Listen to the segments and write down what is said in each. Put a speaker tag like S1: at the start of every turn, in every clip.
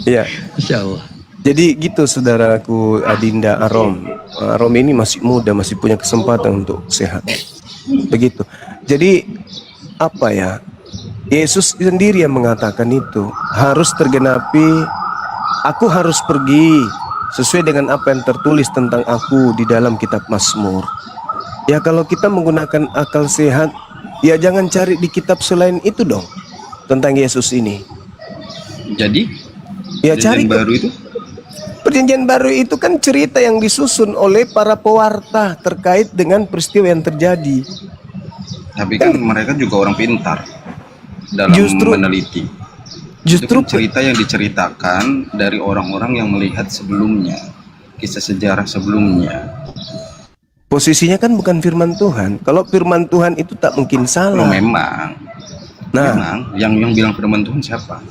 S1: Iya.
S2: Insya Allah.
S1: Jadi gitu saudaraku Adinda Arom. Arom ini masih muda, masih punya kesempatan untuk sehat. Begitu. Jadi apa ya? Yesus sendiri yang mengatakan itu harus tergenapi. Aku harus pergi sesuai dengan apa yang tertulis tentang aku di dalam kitab Mazmur. Ya kalau kita menggunakan akal sehat, ya jangan cari di kitab selain itu dong tentang Yesus ini.
S3: Jadi
S1: Ya cari
S3: baru itu
S1: Perjanjian Baru itu kan cerita yang disusun oleh para pewarta terkait dengan peristiwa yang terjadi.
S3: tapi kan mereka juga orang pintar dalam meneliti.
S1: Justru
S3: itu kan cerita yang diceritakan dari orang-orang yang melihat sebelumnya, kisah sejarah sebelumnya.
S1: posisinya kan bukan firman Tuhan. Kalau firman Tuhan itu tak mungkin salah.
S3: Memang yang bilang firman Tuhan siapa?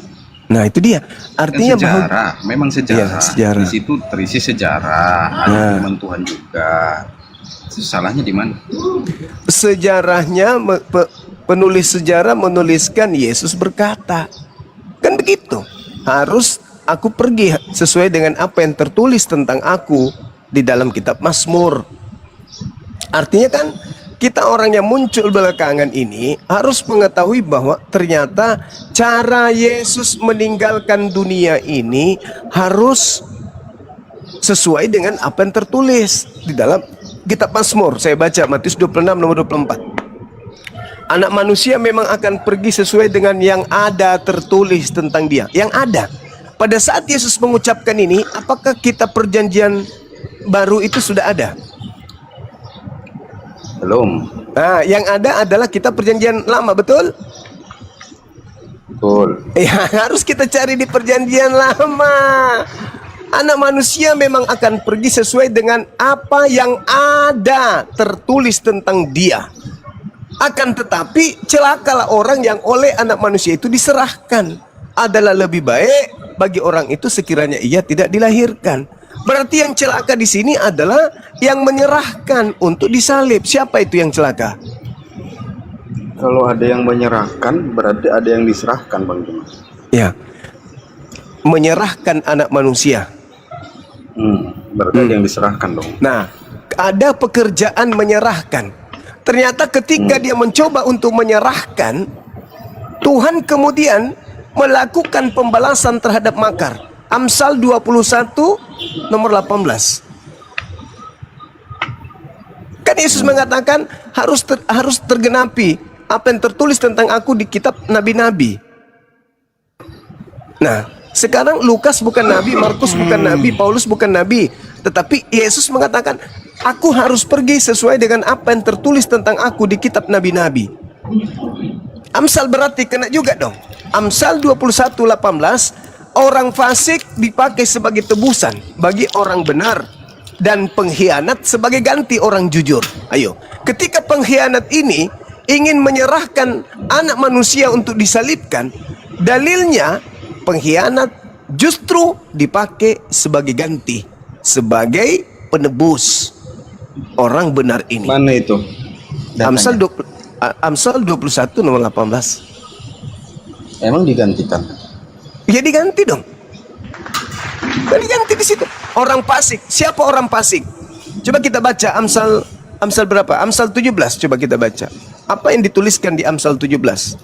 S1: Nah itu dia. Artinya
S3: sejarah, memang sejarah.
S1: Ya, sejarah.
S3: Di situ terisi sejarah, ada firman Tuhan juga. Salahnya di mana?
S1: Sejarahnya penulis sejarah menuliskan Yesus berkata, kan begitu. Harus aku pergi sesuai dengan apa yang tertulis tentang aku di dalam kitab Mazmur. Artinya kan kita orang yang muncul belakangan ini harus mengetahui bahwa ternyata cara Yesus meninggalkan dunia ini harus sesuai dengan apa yang tertulis di dalam kitab Mazmur. Saya baca Matius 26 nomor 24. Anak manusia memang akan pergi sesuai dengan yang ada tertulis tentang dia. Yang ada. Pada saat Yesus mengucapkan ini, apakah kitab perjanjian baru itu sudah ada?
S3: Belum.
S1: Nah, yang ada adalah kitab perjanjian lama, betul?
S3: Betul.
S1: Ya, harus kita cari di perjanjian lama. Anak manusia memang akan pergi sesuai dengan apa yang ada tertulis tentang dia. Akan tetapi celakalah orang yang oleh anak manusia itu diserahkan. Adalah lebih baik bagi orang itu sekiranya ia tidak dilahirkan. Berarti yang celaka di sini adalah yang menyerahkan untuk disalib. Siapa itu yang celaka?
S3: Kalau ada yang menyerahkan, berarti ada yang diserahkan, Bang Dimas.
S1: Ya, menyerahkan anak manusia.
S3: Berarti ada yang diserahkan dong.
S1: Nah, ada pekerjaan menyerahkan. Ternyata ketika dia mencoba untuk menyerahkan, Tuhan kemudian melakukan pembalasan terhadap makar. Amsal 21 nomor 18. Kan Yesus mengatakan harus tergenapi apa yang tertulis tentang aku di kitab nabi-nabi. Nah, sekarang Lukas bukan nabi, Markus bukan nabi, Paulus bukan nabi, tetapi Yesus mengatakan, aku harus pergi sesuai dengan apa yang tertulis tentang aku di kitab nabi-nabi. Amsal berarti kena juga dong. Amsal 21:18, orang fasik dipakai sebagai tebusan bagi orang benar, dan pengkhianat sebagai ganti orang jujur. Ayo, ketika pengkhianat ini ingin menyerahkan anak manusia untuk disalibkan, dalilnya pengkhianat justru dipakai sebagai ganti, sebagai penebus orang benar ini.
S3: Mana itu?
S1: Amsal 21 nomor 18.
S3: Emang digantikan?
S1: Ya diganti dong. Diganti di situ. Orang fasik. Siapa orang fasik? Coba kita baca Amsal berapa? Amsal 17. Coba kita baca. Apa yang dituliskan di Amsal 17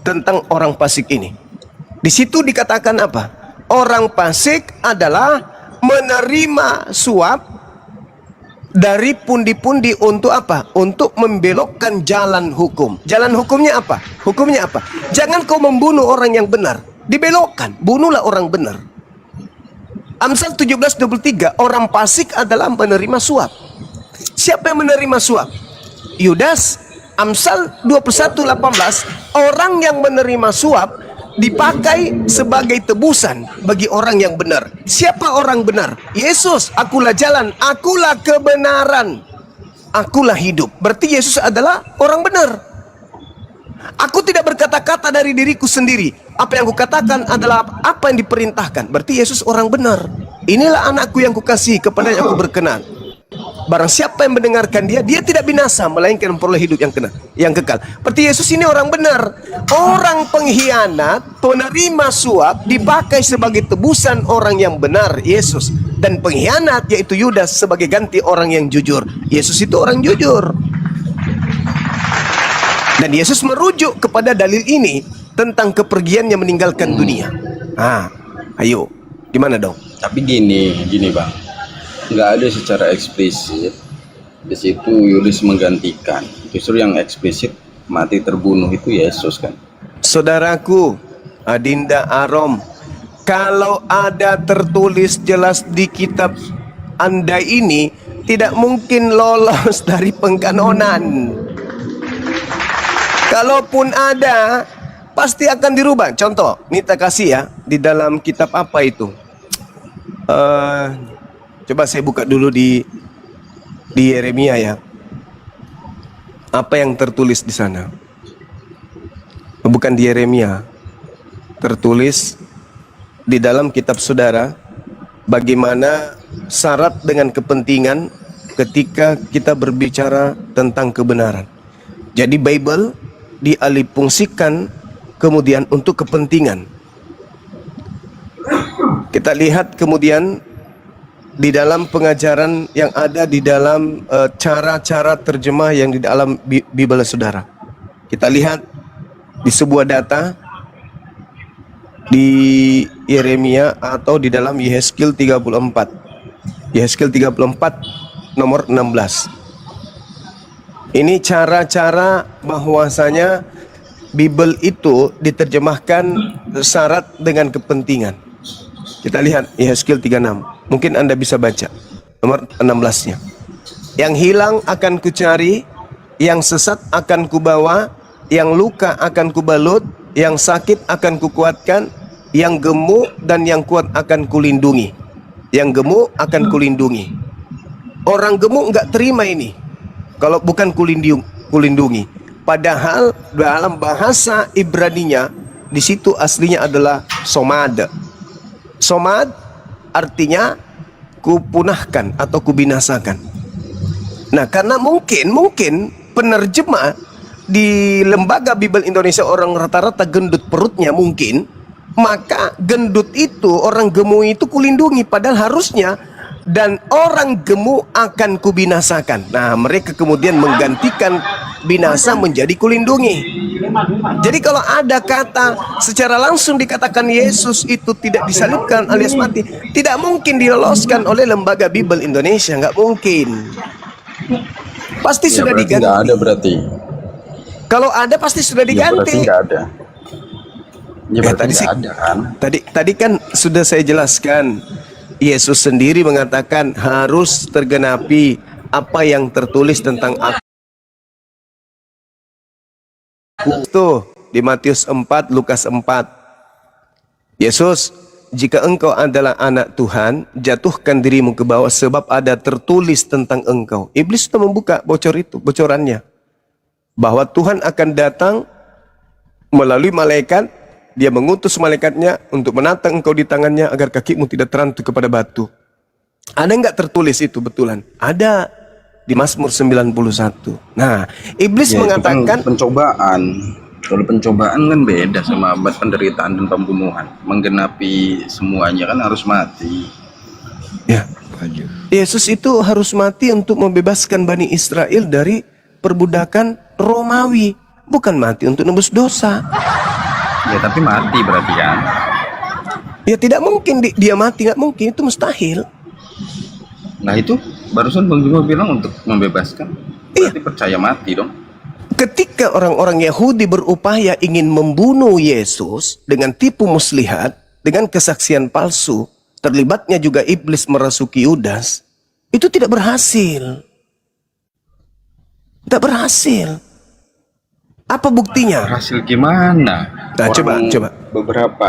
S1: tentang orang fasik ini? Di situ dikatakan apa? Orang fasik adalah menerima suap dari pundi-pundi untuk apa? Untuk membelokkan jalan hukum. Jalan hukumnya apa? Hukumnya apa? Jangan kau membunuh orang yang benar. Dibelokkan, bunuhlah orang benar. Amsal 17:23, orang fasik adalah menerima suap. Siapa yang menerima suap? Yudas. Amsal 21:18, orang yang menerima suap dipakai sebagai tebusan bagi orang yang benar. Siapa orang benar? Yesus. Akulah jalan, akulah kebenaran, akulah hidup. Berarti Yesus adalah orang benar. Aku tidak berkata-kata dari diriku sendiri. Apa yang kukatakan adalah apa yang diperintahkan. Berarti Yesus orang benar. Inilah anakku yang kukasihi, kepadanya aku berkenan. barang siapa yang mendengarkan dia, dia tidak binasa, melainkan memperoleh hidup yang kekal. Berarti Yesus ini orang benar. Orang pengkhianat, penerima suap, dipakai sebagai tebusan orang yang benar, Yesus. Dan pengkhianat, yaitu Yudas, sebagai ganti orang yang jujur. Yesus itu orang jujur. Dan Yesus merujuk kepada dalil ini tentang kepergiannya meninggalkan dunia. Ayo, gimana dong?
S3: Tapi gini bang, nggak ada secara eksplisit di situ Yudas menggantikan. Justru yang eksplisit mati terbunuh itu Yesus kan.
S1: Saudaraku, Adinda Arom, kalau ada tertulis jelas di kitab Anda ini, tidak mungkin lolos dari pengkanonan. Kalaupun ada, pasti akan dirubah. Contoh, Nita kasih ya, di dalam kitab apa itu? Coba saya buka dulu di Yeremia ya. Apa yang tertulis di sana? Bukan di Yeremia. Tertulis di dalam kitab saudara, bagaimana syarat dengan kepentingan ketika kita berbicara tentang kebenaran. Jadi Bible dialihfungsikan kemudian untuk kepentingan. Kita lihat kemudian di dalam pengajaran yang ada di dalam cara-cara terjemah yang di dalam Bible saudara. Kita lihat di sebuah data di Yeremia atau di dalam Yehezkiel 34. Yehezkiel 34 nomor 16. Ini cara-cara bahwasanya Bible itu diterjemahkan syarat dengan kepentingan. Kita lihat Yehezkiel 36. Mungkin Anda bisa baca nomor 16-nya. Yang hilang akan kucari, yang sesat akan kubawa, yang luka akan kubalut, yang sakit akan kukuatkan, yang gemuk dan yang kuat akan kulindungi. Yang gemuk akan kulindungi. Orang gemuk enggak terima ini kalau bukan kulindungi. Padahal dalam bahasa Ibraninya di situ aslinya adalah somad. Somad artinya kupunahkan atau kubinasakan. Nah, karena mungkin penerjemah di lembaga Bible Indonesia orang rata-rata gendut perutnya mungkin, maka gendut itu, orang gemuk itu kulindungi, padahal harusnya dan orang gemuk akan kubinasakan. Nah, mereka kemudian menggantikan binasa menjadi kulindungi. Jadi kalau ada kata secara langsung dikatakan Yesus itu tidak disalibkan alias mati, tidak mungkin diloloskan oleh lembaga Bible Indonesia, nggak mungkin. Pasti
S3: Ya,
S1: sudah diganti.
S3: Nggak ada berarti.
S1: Kalau ada pasti sudah
S3: Ya,
S1: diganti.
S3: berarti nggak ada. Ya, berarti
S1: tadi
S3: nggak ada kan?
S1: Tadi kan sudah saya jelaskan. Yesus sendiri mengatakan harus tergenapi apa yang tertulis tentang aku. Tuh di Matius 4, Lukas 4. Yesus, jika engkau adalah anak Tuhan, jatuhkan dirimu ke bawah sebab ada tertulis tentang engkau. Iblis sudah membuka bocorannya. Bahwa Tuhan akan datang melalui malaikat. Dia mengutus malaikatnya untuk menatang engkau di tangannya agar kakimu tidak terantuk kepada batu. Ada nggak tertulis itu betulan? Ada di Mazmur 91. Nah, iblis mengatakan
S3: itu kan pencobaan. Kalau pencobaan kan beda sama penderitaan dan pembunuhan. Menggenapi semuanya kan harus mati.
S1: Ya, Yesus itu harus mati untuk membebaskan Bani Israel dari perbudakan Romawi, bukan mati untuk nebus dosa.
S3: Ya tapi mati berarti kan?
S1: Ya tidak mungkin dia mati, nggak mungkin, itu mustahil.
S3: Nah itu barusan Bang Juma bilang untuk membebaskan. Berarti percaya mati dong.
S1: Ketika orang-orang Yahudi berupaya ingin membunuh Yesus dengan tipu muslihat, dengan kesaksian palsu, terlibatnya juga iblis merasuki Yudas, itu tidak berhasil. Tidak berhasil. Apa buktinya?
S3: Berhasil gimana?
S1: Nah, coba.
S3: Beberapa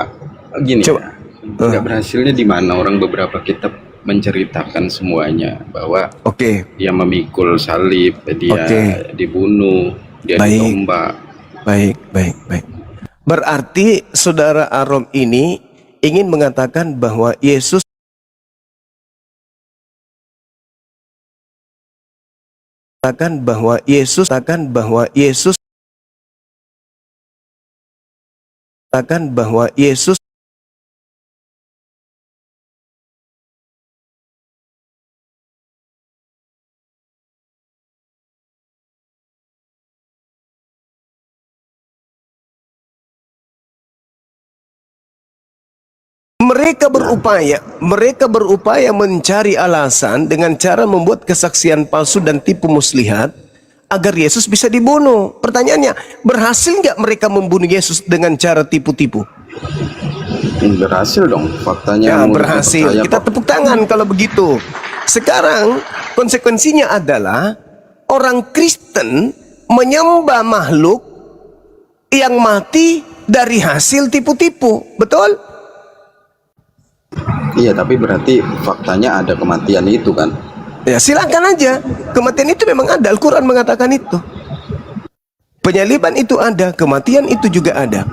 S3: gini.
S1: Coba.
S3: Nggak berhasilnya di mana? Orang beberapa kitab menceritakan semuanya bahwa dia memikul salib, dia dibunuh, dia ditombak.
S1: Baik. Berarti saudara Arom ini ingin mengatakan bahwa Yesus katakan bahwa Yesus mereka berupaya mencari alasan dengan cara membuat kesaksian palsu dan tipu muslihat agar Yesus bisa dibunuh. Pertanyaannya, berhasil nggak mereka membunuh Yesus dengan cara tipu-tipu?
S3: Berhasil dong, faktanya.
S1: Ya, berhasil. Kita tepuk tangan kalau begitu. Sekarang konsekuensinya adalah orang Kristen menyembah makhluk yang mati dari hasil tipu-tipu. Betul?
S3: Iya, tapi berarti faktanya ada kematian itu kan?
S1: Ya silakan aja. Kematian itu memang ada. Al-Quran mengatakan itu. Penyaliban itu ada, kematian itu juga ada.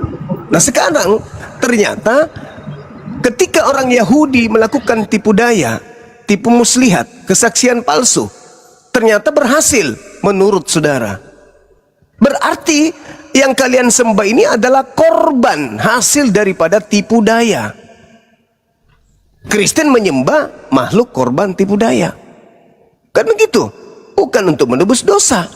S1: Nah sekarang ternyata ketika orang Yahudi melakukan tipu daya, tipu muslihat, kesaksian palsu, ternyata berhasil menurut saudara. Berarti yang kalian sembah ini adalah korban hasil daripada tipu daya. Kristen menyembah makhluk korban tipu daya. Kan begitu? Bukan untuk menebus dosa.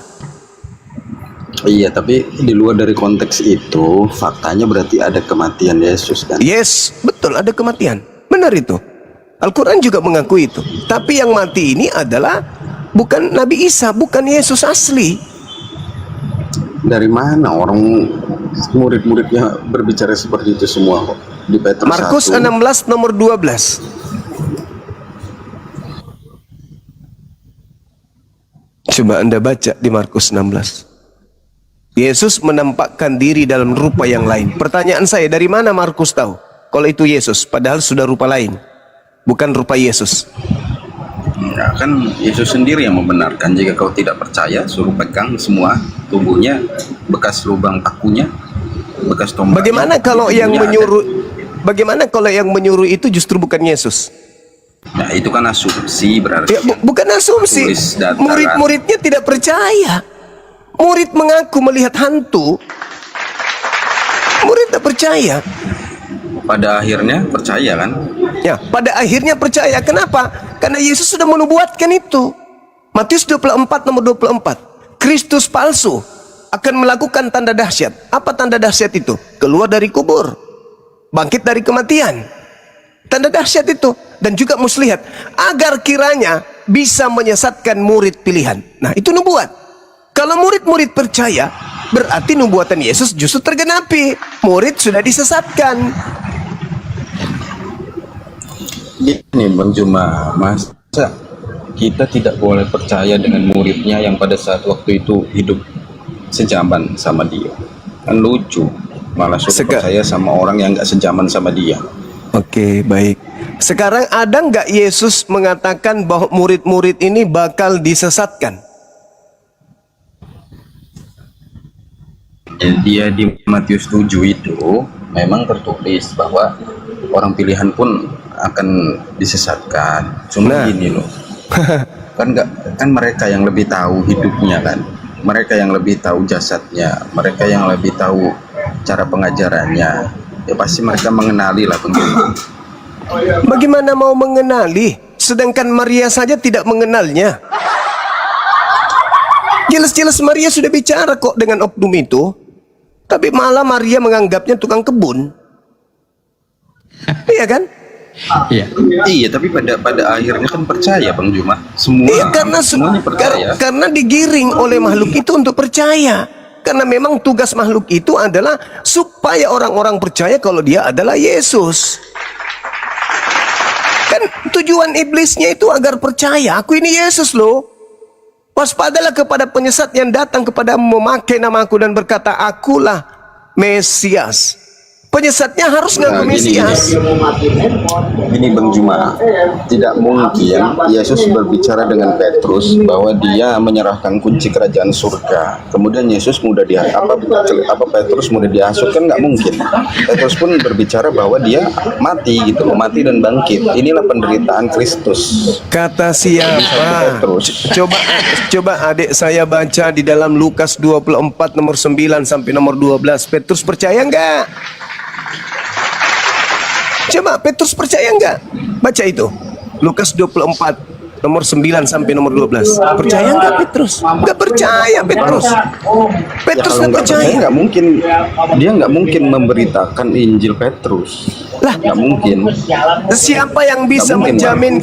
S3: Iya, tapi di luar dari konteks itu, faktanya berarti ada kematian Yesus kan?
S1: Yes, betul, ada kematian. Benar itu. Al-Quran juga mengakui itu. Tapi yang mati ini adalah bukan Nabi Isa, bukan Yesus asli.
S3: Dari mana orang murid-muridnya berbicara seperti itu semua kok? Di Petrus
S1: Markus
S3: 1.
S1: 16 nomor 12. Coba Anda baca di Markus 16. Yesus menampakkan diri dalam rupa yang lain. Pertanyaan saya, dari mana Markus tahu kalau itu Yesus, padahal sudah rupa lain, bukan rupa Yesus?
S3: Ya, kan Yesus sendiri yang membenarkan. Jika kau tidak percaya, suruh pegang semua tubuhnya, bekas lubang pakunya, bekas tombaknya.
S1: Bagaimana kalau yang menyuruh itu justru bukan Yesus?
S3: Nah, itu kan asumsi berarti.
S1: Ya, bukan asumsi. Murid-muridnya tidak percaya. Murid mengaku melihat hantu. Murid tak percaya.
S3: Pada akhirnya percaya kan?
S1: Ya, pada akhirnya percaya. Kenapa? Karena Yesus sudah menubuatkan itu. Matius 24 nomor 24. Kristus palsu akan melakukan tanda dahsyat. Apa tanda dahsyat itu? Keluar dari kubur, bangkit dari kematian. Tanda dahsyat itu. Dan juga muslihat, agar kiranya bisa menyesatkan murid pilihan. Nah, itu nubuat. Kalau murid-murid percaya, berarti nubuatan Yesus justru tergenapi. Murid sudah disesatkan.
S3: Gini Bang Juma, masa kita tidak boleh percaya dengan muridnya yang pada saat waktu itu hidup sejaman sama dia? Kan lucu, malah suka percaya sama orang yang gak sejaman sama dia.
S1: Oke, baik. Sekarang ada nggak Yesus mengatakan bahwa murid-murid ini bakal disesatkan?
S3: Dia di Matius 7 itu memang tertulis bahwa orang pilihan pun akan disesatkan. Cuma gini loh, kan mereka yang lebih tahu hidupnya kan, mereka yang lebih tahu jasadnya, mereka yang lebih tahu cara pengajarannya. Ya pasti mereka mengenali lah tentunya.
S1: Bagaimana mau mengenali, sedangkan Maria saja tidak mengenalnya? Jelas-jelas Maria sudah bicara kok dengan oknum itu, tapi malah Maria menganggapnya tukang kebun. Iya kan?
S3: Iya, tapi pada akhirnya kan percaya Bang Juma. Semua.
S1: Iya,
S3: semuanya percaya.
S1: Karena digiring oleh makhluk itu untuk percaya. Karena memang tugas makhluk itu adalah supaya orang-orang percaya kalau dia adalah Yesus. Kan tujuan iblisnya itu agar percaya, aku ini Yesus loh. Waspadalah kepada penyesat yang datang kepada memakai namaku dan berkata, akulah Mesias. Penyesatnya harus ngaku
S3: Nah,
S1: Mesias.
S3: Ini Bang Juma, tidak mungkin Yesus berbicara dengan Petrus bahwa dia menyerahkan kunci kerajaan surga. Kemudian Yesus mudah apa Petrus mudah dihasut, kan nggak mungkin. Petrus pun berbicara bahwa dia mati gitu, mati dan bangkit. Inilah penderitaan Kristus.
S1: Kata siapa?
S3: Petrus.
S1: Coba adik saya baca di dalam Lukas 24 nomor 9 sampai nomor 12. Petrus percaya enggak? Coba Petrus percaya enggak? Baca itu. Lukas 24 nomor 9 sampai nomor 12. Percaya enggak Petrus? Enggak percaya Petrus. Petrus
S3: Kalau
S1: enggak
S3: nggak percaya
S1: percaya.
S3: nggak mungkin memberitakan Injil Petrus.
S1: Lah,
S3: Nggak mungkin.
S1: siapa yang bisa
S3: Nggak mungkin,
S1: menjamin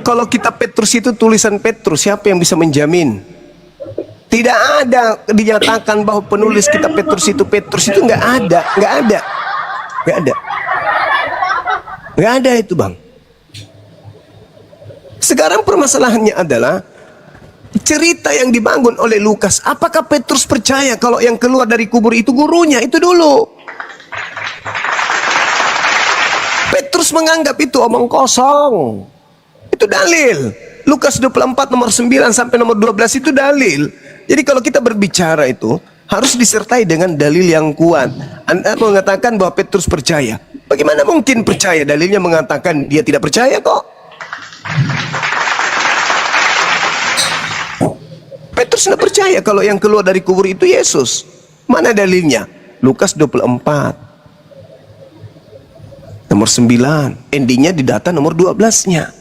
S1: kalau kita Petrus itu tulisan Petrus? Siapa yang bisa menjamin? Tidak ada dinyatakan bahwa penulis kitab Petrus itu nggak ada. Nggak ada itu, Bang. Sekarang permasalahannya adalah cerita yang dibangun oleh Lukas. Apakah Petrus percaya kalau yang keluar dari kubur itu gurunya? Itu dulu. Petrus menganggap itu omong kosong. Itu dalil. Lukas 24 nomor 9 sampai nomor 12 itu dalil. Jadi kalau kita berbicara itu harus disertai dengan dalil yang kuat. Anda mengatakan bahwa Petrus percaya. Bagaimana mungkin percaya? Dalilnya mengatakan dia tidak percaya kok. Petrus tidak percaya kalau yang keluar dari kubur itu Yesus. Mana dalilnya? Lukas 24 nomor 9, endingnya di data nomor 12-nya.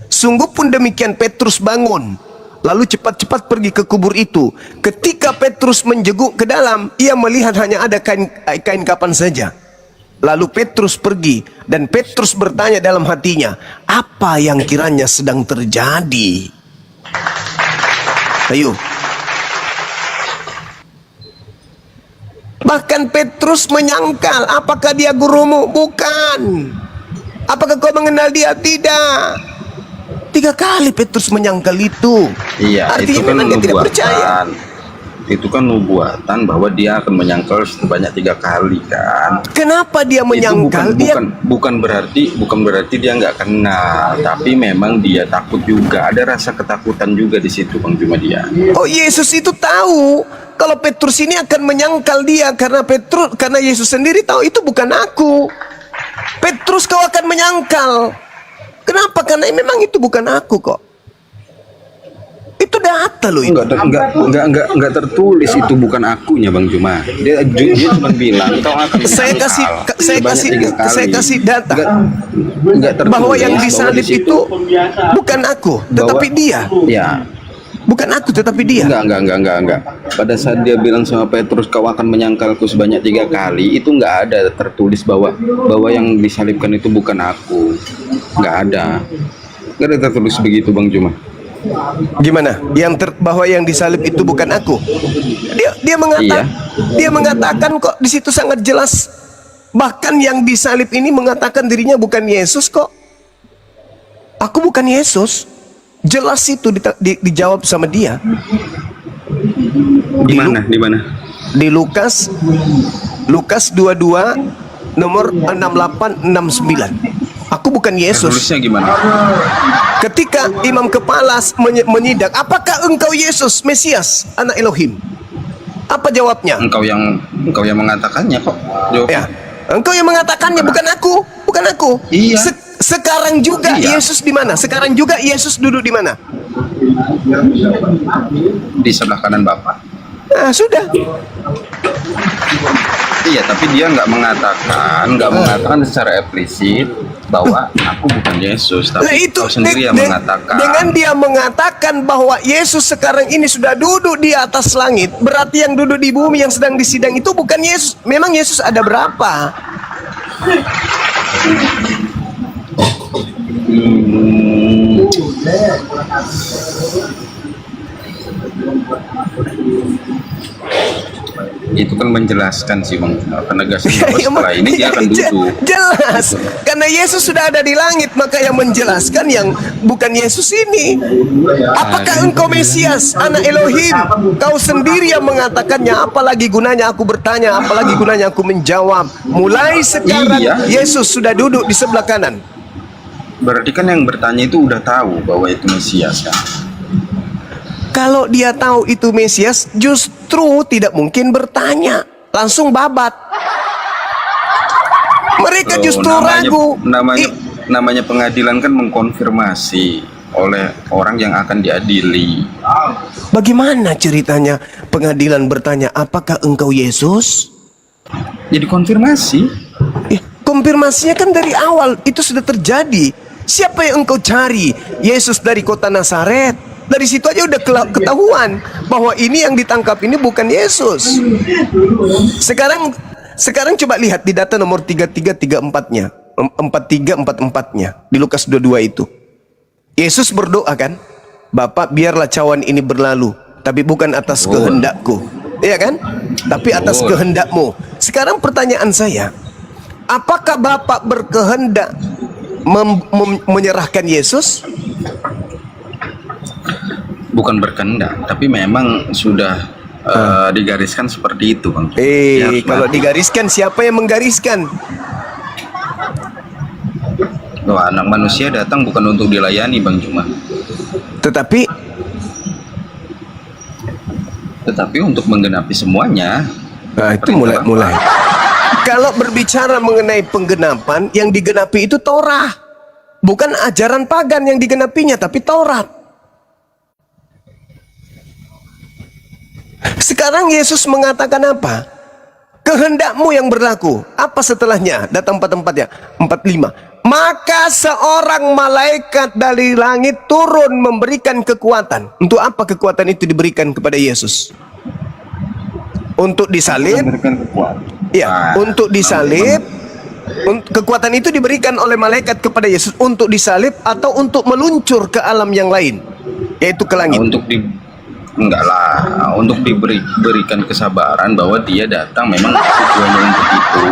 S1: Sungguh pun demikian Petrus bangun, lalu cepat-cepat pergi ke kubur itu. Ketika Petrus menjeguk ke dalam, ia melihat hanya ada kain kapan saja. Lalu Petrus pergi, dan Petrus bertanya dalam hatinya, apa yang kiranya sedang terjadi? Ayo. Bahkan Petrus menyangkal, apakah dia gurumu? Bukan. Apakah kau mengenal dia? Tidak. 3 kali Petrus menyangkal itu.
S3: Iya,
S1: artinya
S3: itu kan
S1: memang dia tidak percaya.
S3: Itu kan nubuatan bahwa dia akan menyangkal sebanyak 3 kali kan.
S1: Kenapa dia menyangkal?
S3: Itu bukan berarti dia nggak kenal, tapi memang dia takut juga. Ada rasa ketakutan juga di situ, Bang Juma dia.
S1: Oh, Yesus itu tahu kalau Petrus ini akan menyangkal dia karena Yesus sendiri tahu itu bukan aku. Petrus, kau akan menyangkal. Kenapa? Karena memang itu bukan aku kok. Itu data loh itu.
S3: Enggak tertulis itu bukan akunya, Bang Juma. Dia cuma bilang kau akan
S1: Saya kasih data
S3: enggak tertulis
S1: bahwa yang disalib itu bukan aku, tetapi dia.
S3: Ya.
S1: Bukan aku, tetapi dia.
S3: Enggak. Pada saat dia bilang sama Petrus, kau akan menyangkalku sebanyak 3 kali, itu enggak ada tertulis bahwa yang disalibkan itu bukan aku. Enggak ada tertulis begitu, Bang Juma.
S1: Gimana? Bahwa yang disalib itu bukan aku. Dia mengatakan kok di situ sangat jelas. Bahkan yang disalib ini mengatakan dirinya bukan Yesus kok. Aku bukan Yesus. Jelas itu dijawab sama dia.
S3: Di mana?
S1: Di Lukas 22 nomor 68 69. Aku bukan Yesus.
S3: Tulisnya gimana?
S1: Ketika imam kepala menyidak, apakah engkau Yesus, Mesias, anak Elohim? Apa jawabnya?
S3: Engkau yang mengatakannya kok.
S1: Ya, engkau yang mengatakannya, bukan aku.
S3: Iya.
S1: Sekarang juga
S3: Iya.
S1: Yesus di mana? Sekarang juga Yesus duduk di mana?
S3: Di sebelah kanan Bapa.
S1: Nah, sudah.
S3: Iya, tapi dia nggak mengatakan secara eksplisit bahwa aku bukan Yesus, tapi
S1: Nah, itu
S3: kau sendiri yang mengatakan.
S1: Dengan dia mengatakan bahwa Yesus sekarang ini sudah duduk di atas langit, berarti yang duduk di bumi yang sedang disidang itu bukan Yesus. Memang Yesus ada berapa?
S3: itu kan menjelaskan sih Bang, penegasan bahwa
S1: Ya,
S3: setelah ini dia akan duduk.
S1: jelas. Karena Yesus sudah ada di langit, maka yang menjelaskan yang bukan Yesus ini. Apakah engkau Mesias, anak Elohim? Kau sendiri yang mengatakannya. Apalagi gunanya aku bertanya, apalagi gunanya aku menjawab. Mulai sekarang
S3: Iya.
S1: Yesus sudah duduk di sebelah kanan.
S3: Berarti kan yang bertanya itu udah tahu bahwa itu Mesias kan.
S1: Kalau dia tahu itu Mesias, justru tidak mungkin bertanya, langsung babat. Mereka justru ragu.
S3: Namanya pengadilan kan mengkonfirmasi oleh orang yang akan diadili.
S1: Bagaimana ceritanya pengadilan bertanya, apakah engkau Yesus?
S3: Jadi konfirmasi.
S1: Konfirmasinya kan dari awal itu sudah terjadi. Siapa yang engkau cari? Yesus dari kota Nazaret. Dari situ aja udah ketahuan bahwa ini yang ditangkap ini bukan Yesus. Sekarang coba lihat di data nomor 3334-nya, 4344-nya di Lukas 22 itu. Yesus berdoa kan, Bapa biarlah cawan ini berlalu, tapi bukan atas kehendakku, iya kan? Tapi atas kehendakmu. Sekarang pertanyaan saya, apakah Bapak berkehendak menyerahkan Yesus?
S3: Bukan berkehendak, tapi memang sudah digariskan seperti itu Bang.
S1: Kalau digariskan, siapa yang menggariskan?
S3: Wah, anak manusia datang bukan untuk dilayani Bang cuma.
S1: Tetapi
S3: untuk menggenapi semuanya.
S1: Nah, itu mulai. Kalau berbicara mengenai penggenapan, yang digenapi itu Torah. Bukan ajaran pagan yang digenapinya, tapi Taurat. Sekarang Yesus mengatakan apa? Kehendakmu yang berlaku. Apa setelahnya? Data 44-nya. 45. Maka seorang malaikat dari langit turun memberikan kekuatan. Untuk apa kekuatan itu diberikan kepada Yesus? Untuk disalib. Ya, untuk disalib. Kekuatan itu diberikan oleh malaikat kepada Yesus untuk disalib atau untuk meluncur ke alam yang lain, yaitu ke langit.
S3: Untuk diberikan kesabaran bahwa dia datang memang tujuannya untuk itu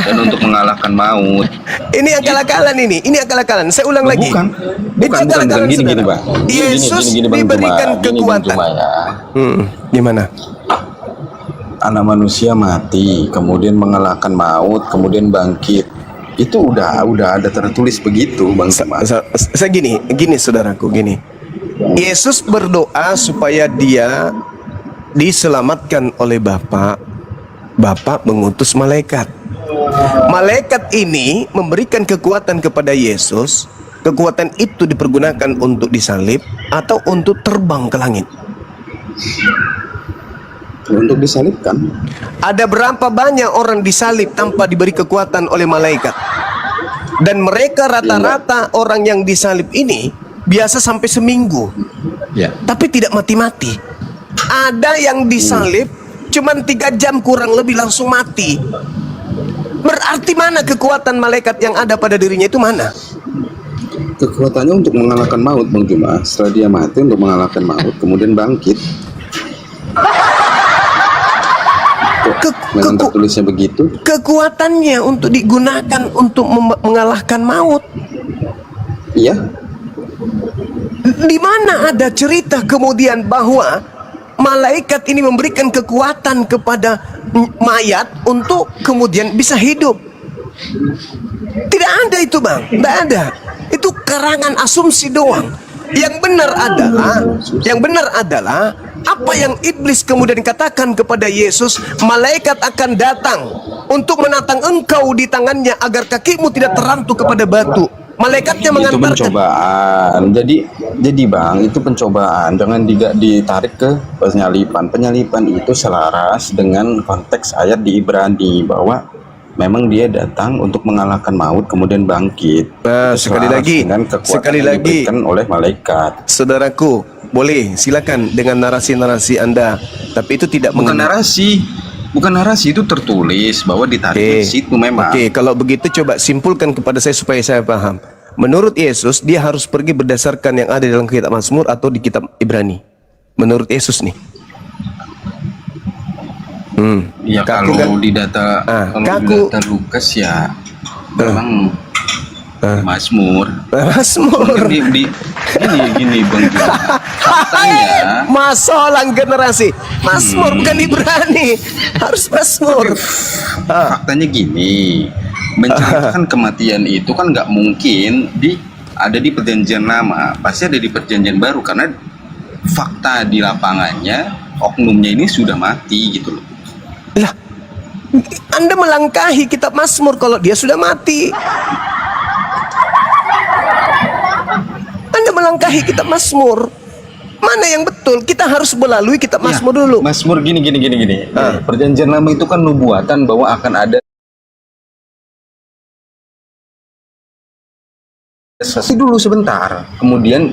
S3: dan untuk mengalahkan maut.
S1: Ini akal-akalan ini akal-akalan. Saya ulang lagi.
S3: Bukan gini Bang.
S1: Yesus diberikan kekuatan. Gimana?
S3: Anak manusia mati, kemudian mengalahkan maut, kemudian bangkit. Itu udah ada tertulis begitu, Bang.
S1: Saya gini saudaraku, gini. Yesus berdoa supaya dia diselamatkan oleh Bapa. Bapa mengutus malaikat. Malaikat ini memberikan kekuatan kepada Yesus. Kekuatan itu dipergunakan untuk disalib atau untuk terbang ke langit.
S3: Untuk disalibkan.
S1: Ada berapa banyak orang disalib tanpa diberi kekuatan oleh malaikat? Dan mereka rata-rata orang yang disalib ini biasa sampai seminggu, tapi tidak mati-mati. Ada yang disalib cuman 3 jam kurang lebih langsung mati. Berarti mana kekuatan malaikat yang ada pada dirinya itu mana?
S3: Kekuatannya untuk mengalahkan maut, Bang Juma. Setelah dia mati untuk mengalahkan maut, kemudian bangkit. Memang tertulisnya begitu.
S1: Kekuatannya untuk digunakan untuk mengalahkan maut.
S3: Iya.
S1: Di mana ada cerita kemudian bahwa malaikat ini memberikan kekuatan kepada mayat untuk kemudian bisa hidup? Tidak ada itu, Bang. Tidak ada. Itu karangan asumsi doang. Yang benar adalah apa yang iblis kemudian katakan kepada Yesus, malaikat akan datang untuk menatang engkau di tangannya agar kakimu tidak terantuk kepada batu. Malaikatnya mengantarkan.
S3: Itu pencobaan. Jadi Bang, itu pencobaan. Jangan ditarik ke penyalipan. Penyalipan itu selaras dengan konteks ayat di Ibrani bahwa memang dia datang untuk mengalahkan maut kemudian bangkit.
S1: Nah, sekali lagi
S3: oleh malaikat.
S1: Saudaraku, boleh silakan dengan narasi-narasi Anda, tapi itu tidak
S3: Bukan narasi, itu tertulis bahwa ditarik ke situ memang.
S1: Kalau begitu coba simpulkan kepada saya supaya saya paham. Menurut Yesus, dia harus pergi berdasarkan yang ada dalam kitab Mazmur atau di kitab Ibrani. Menurut Yesus nih.
S3: Ya
S1: Kaku
S3: kalau
S1: kan?
S3: di data kalau di
S1: kaku.
S3: data Lukas ya memang Mazmur.
S1: Mazmur.
S3: Di gini Bang Juma. Faktanya
S1: Masalah generasi. Mazmur bukan Ibrani. Harus Mazmur.
S3: faktanya gini, menceritakan kematian itu kan nggak mungkin ada di perjanjian lama, pasti ada di perjanjian baru karena fakta di lapangannya oknumnya ini sudah mati gitu loh.
S1: Lah, Anda melangkahi kitab Mazmur kalau dia sudah mati. Anda melangkahi kitab Mazmur. Mana yang betul? Kita harus melalui kitab Mazmur dulu.
S3: Mazmur gini. Perjanjian lama itu kan nubuatan bahwa akan ada sesuatu dulu sebentar. Kemudian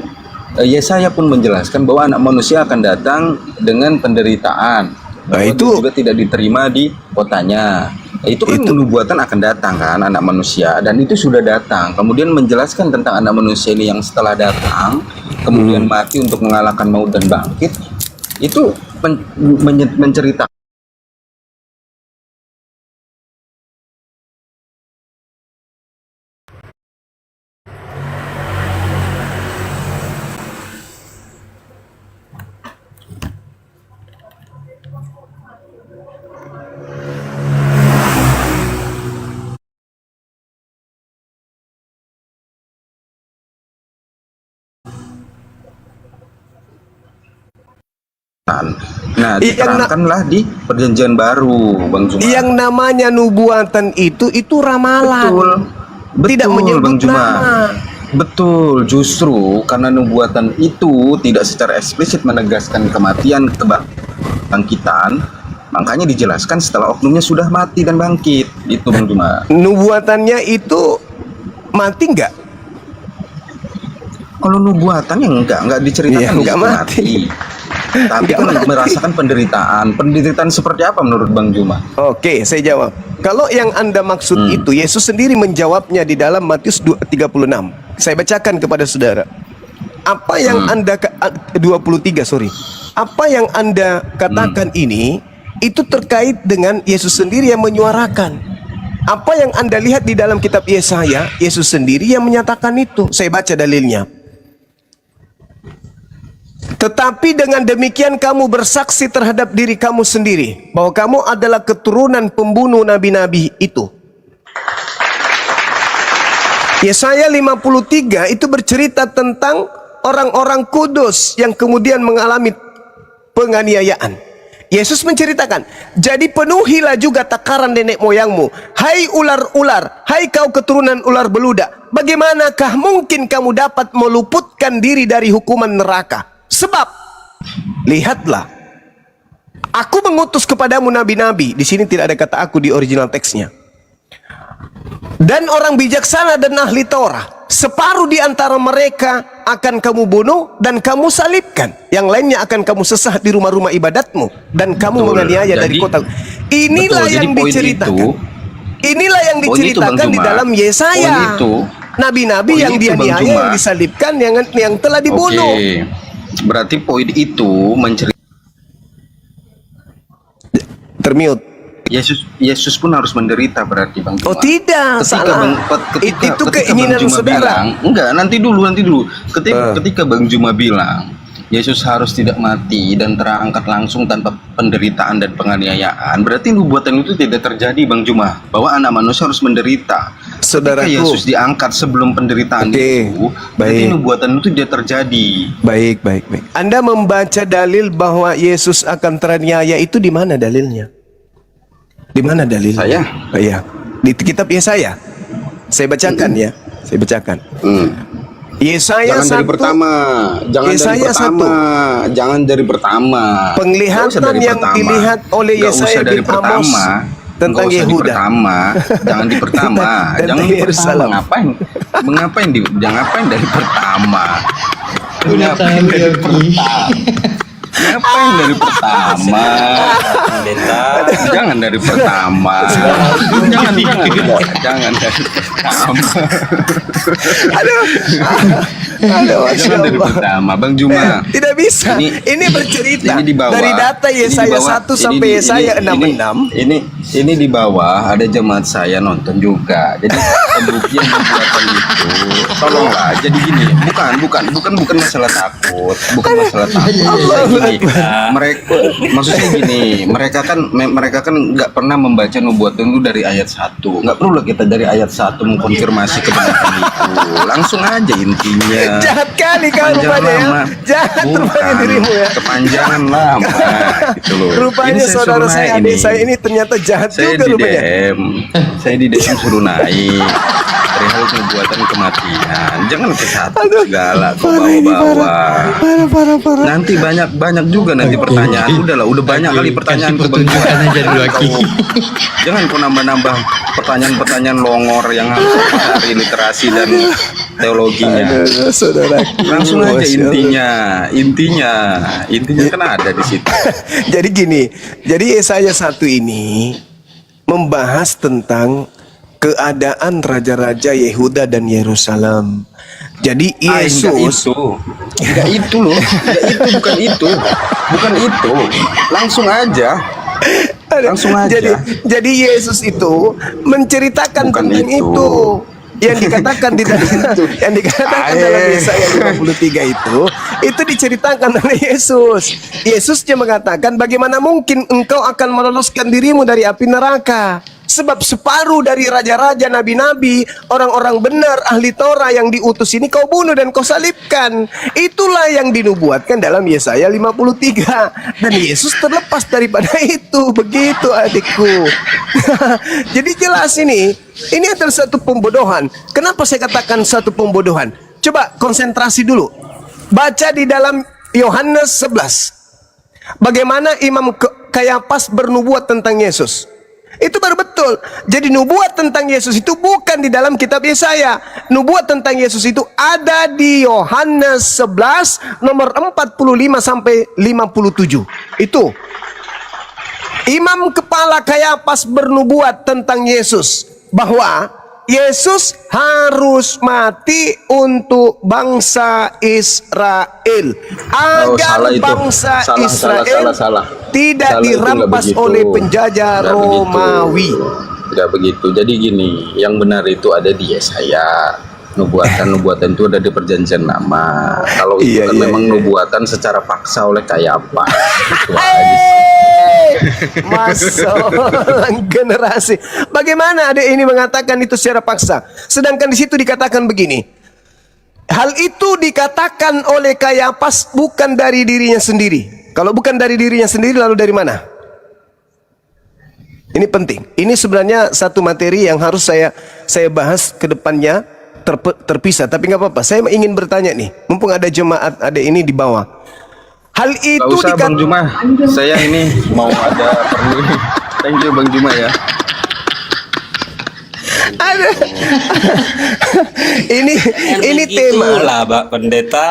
S3: Yesaya pun menjelaskan bahwa anak manusia akan datang dengan penderitaan.
S1: Nah,
S3: Bahwa
S1: itu
S3: dia juga tidak diterima di kotanya. Itu kan nubuatan akan datang kan anak manusia, dan itu sudah datang. Kemudian menjelaskan tentang anak manusia ini yang setelah datang kemudian mati untuk mengalahkan maut dan bangkit. Itu menceritakan nah diterangkanlah di perjanjian baru, Bang Juma.
S1: yang namanya nubuatan itu ramalan.
S3: Betul,
S1: Tidak menyebut
S3: Bang Juma.
S1: nama.
S3: Betul, justru karena nubuatan itu tidak secara eksplisit menegaskan kematian kebangkitan, makanya dijelaskan setelah oknumnya sudah mati dan bangkit. Itu Bang Juma.
S1: Nubuatannya itu mati nggak?
S3: Kalau nubuatannya enggak diceritakan
S1: Iya,
S3: di
S1: enggak
S3: situ
S1: mati.
S3: Tapi kan merasakan penderitaan seperti apa menurut Bang Juma?
S1: Oke, saya jawab. Kalau yang Anda maksud itu, Yesus sendiri menjawabnya di dalam Matius 36. Saya bacakan kepada saudara. Apa yang Anda 23, sorry. Apa yang Anda katakan ini itu terkait dengan Yesus sendiri yang menyuarakan. Apa yang Anda lihat di dalam kitab Yesaya, Yesus sendiri yang menyatakan itu. Saya baca dalilnya. Tetapi dengan demikian kamu bersaksi terhadap diri kamu sendiri bahwa kamu adalah keturunan pembunuh nabi-nabi itu. Yesaya 53 itu bercerita tentang orang-orang kudus yang kemudian mengalami penganiayaan. Yesus menceritakan, jadi penuhilah juga takaran nenek moyangmu. Hai ular-ular, hai kau keturunan ular beludak, bagaimanakah mungkin kamu dapat meluputkan diri dari hukuman neraka? Sebab, lihatlah, aku mengutus kepadamu nabi-nabi. Di sini tidak ada kata aku di original teksnya. Dan orang bijaksana dan ahli Taurat. Separuh di antara mereka akan kamu bunuh dan kamu salibkan. Yang lainnya akan kamu sesah di rumah-rumah ibadatmu dan kamu menganiaya dari kota. Inilah yang diceritakan. Inilah yang diceritakan di dalam Yesaya. Nabi-nabi yang dianiaya, yang disalibkan, yang telah dibunuh.
S3: Berarti poin itu
S1: termute.
S3: Yesus pun harus menderita berarti Bang Juma.
S1: Oh tidak, salah. Itu keinginan saudara.
S3: Enggak, nanti dulu. Ketika Bang Juma bilang Yesus harus tidak mati dan terangkat langsung tanpa penderitaan dan penganiayaan, berarti nubuatan itu tidak terjadi Bang Juma, bahwa anak manusia harus menderita.
S1: Saudaraku,
S3: ketika Yesus diangkat sebelum penderitaan itu, berarti nubuatan itu tidak terjadi. Baik.
S1: Anda membaca dalil bahwa Yesus akan teraniaya itu di mana dalilnya? Di mana dalilnya?
S3: Saya?
S1: Oh, iya. Di kitab Yesaya. Saya bacakan ya. Saya bacakan. Yesaya
S3: jangan
S1: 1.
S3: Dari pertama. Jangan dari pertama.
S1: Penglihatan yang dilihat oleh Yesaya bin Amos tentang Yehuda.
S3: Jangan di pertama. Jangan di pertama. Ngapain dari pertama? Ngapain dari pertama?
S2: Pendeta.
S3: Jangan dari pertama. Jangan dari pertama.
S1: Aduh. Aduh, Masya
S3: Jangan dari
S1: Allah.
S3: pertama, Bang Juma.
S1: Tidak bisa.
S3: Ini-
S1: Ini bercerita
S3: Ini di bawah.
S1: dari data
S3: Ini di
S1: Yesaya
S3: bawah.
S1: 1 sampai Yesaya 66.
S3: Ini di bawah ada jemaat saya nonton juga. Jadi pembuktian pembuatan itu, tolonglah. Jadi gini, bukan masalah takut, bukan masalah takut. Gini, maksudnya gini, mereka kan nggak pernah membaca nubuatan itu dari ayat 1. Nggak perlu lah kita dari ayat 1 mengkonfirmasi kebenaran itu. Langsung aja intinya.
S1: Jahat kali kau
S3: Kepanjangan
S1: rupanya ya.
S3: lama.
S1: Jahat rupanya
S3: Bukan,
S1: dirimu ya.
S3: kepanjangan lama gitu loh.
S1: Rupanya
S3: Ini saya
S1: saudara
S3: suruh
S1: saya,
S3: naik
S1: adik saya ini ternyata jahat
S3: saya
S1: juga
S3: di
S1: rupanya.
S3: DM, saya di DM suruh naik perihal nubuatan kematian. Jangan ke satu segala kau
S1: Parah ini,
S3: bawa-bawa.
S1: Parah.
S3: Nanti banyak juga nanti pertanyaan. Udah banyak kali pertanyaan ke Bang Juma.
S4: aja dulu lagi.
S3: Jangan kau nambah pertanyaan-pertanyaan longor yang harus cari literasi dan teologinya.
S1: Aduh, saudaraku.
S3: Langsung aja
S1: Masya Allah.
S3: intinya kan ada di situ.
S1: Jadi gini, jadi Yesaya 1 ini membahas tentang keadaan raja-raja Yehuda dan Yerusalem. Jadi Yesus
S3: enggak itu loh, bukan itu, langsung aja.
S1: Jadi Yesus itu menceritakan
S3: Bukan
S1: tentang
S3: itu.
S1: itu. Yang dikatakan di dalam yang dikatakan dalam Yesaya 53 itu diceritakan oleh Yesus. Yesusnya mengatakan, bagaimana mungkin engkau akan meloloskan dirimu dari api neraka? Sebab separuh dari raja-raja, nabi-nabi, orang-orang benar, ahli Torah yang diutus ini kau bunuh dan kau salibkan. Itulah yang dinubuatkan dalam Yesaya 53. Dan Yesus terlepas daripada itu. Begitu adikku. Jadi jelas ini adalah satu pembodohan. Kenapa saya katakan satu pembodohan? Coba konsentrasi dulu. Baca di dalam Yohanes 11. Bagaimana Imam Kayafas bernubuat tentang Yesus. Itu baru betul. Jadi nubuat tentang Yesus itu bukan di dalam kitab Yesaya. Nubuat tentang Yesus itu ada di Yohanes 11 nomor 45 sampai 57. Itu Imam kepala Kayafas bernubuat tentang Yesus bahwa Yesus harus mati untuk bangsa Israel agar
S3: salah itu.
S1: bangsa
S3: Salah,
S1: Israel
S3: salah.
S1: tidak
S3: Salah, itu
S1: dirampas
S3: nggak begitu.
S1: oleh penjajah
S3: Nggak
S1: Romawi.
S3: begitu. Tidak begitu. Jadi gini, yang benar itu ada di Yesaya. Nubuatan itu ada di Perjanjian Lama. Kalau itu
S1: Iya,
S3: kan
S1: iya,
S3: memang
S1: iya.
S3: nubuatan secara paksa oleh Kayafas. Itu aja sih.
S1: Masalah generasi. Bagaimana adik ini mengatakan itu secara paksa? Sedangkan di situ dikatakan begini. Hal itu dikatakan oleh Kayafas bukan dari dirinya sendiri. Kalau bukan dari dirinya sendiri, lalu dari mana? Ini penting. Ini sebenarnya satu materi yang harus saya bahas ke depannya terpisah. Tapi nggak apa-apa. Saya ingin bertanya nih. Mumpung ada jemaat ada ini di bawah. Hal itu
S3: Gak usah Bang Juma, saya ini mau ada perlu. Thank you Bang Juma ya.
S1: ada. ini tema.
S2: Itulah Pak Pendeta.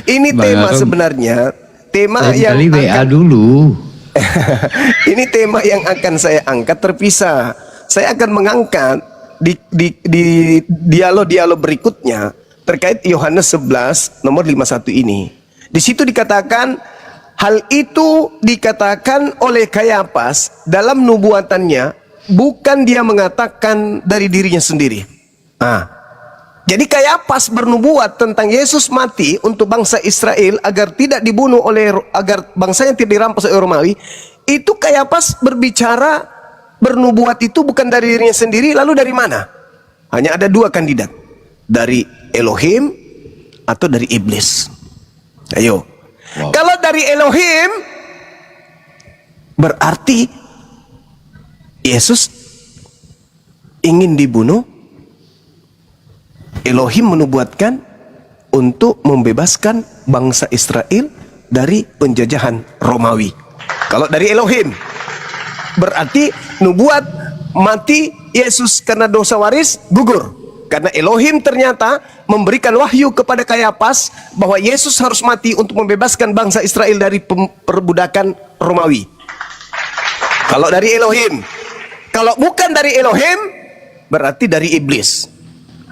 S1: Ini
S4: Bang
S1: tema
S4: Arum,
S1: sebenarnya. Tema
S4: Lain
S1: yang
S4: kali WA
S1: akan,
S4: dulu.
S1: ini tema yang akan saya angkat terpisah. Saya akan mengangkat di dialog-dialog berikutnya terkait Yohanes 11 nomor 51 ini. Di situ dikatakan hal itu dikatakan oleh Kayafas dalam nubuatannya, bukan dia mengatakan dari dirinya sendiri. Jadi Kayafas bernubuat tentang Yesus mati untuk bangsa Israel agar tidak dibunuh agar bangsanya tidak dirampas oleh Romawi. Itu Kayafas berbicara bernubuat itu bukan dari dirinya sendiri, lalu dari mana? Hanya ada dua kandidat, dari Elohim atau dari iblis. Ayo. Wow. Kalau dari Elohim berarti Yesus ingin dibunuh. Elohim menubuatkan untuk membebaskan bangsa Israel dari penjajahan Romawi. Kalau dari Elohim berarti nubuat mati Yesus karena dosa waris gugur. Karena Elohim ternyata memberikan wahyu kepada Kayapas bahwa Yesus harus mati untuk membebaskan bangsa Israel dari perbudakan Romawi. Kalau dari Elohim. Kalau bukan dari Elohim, berarti dari iblis.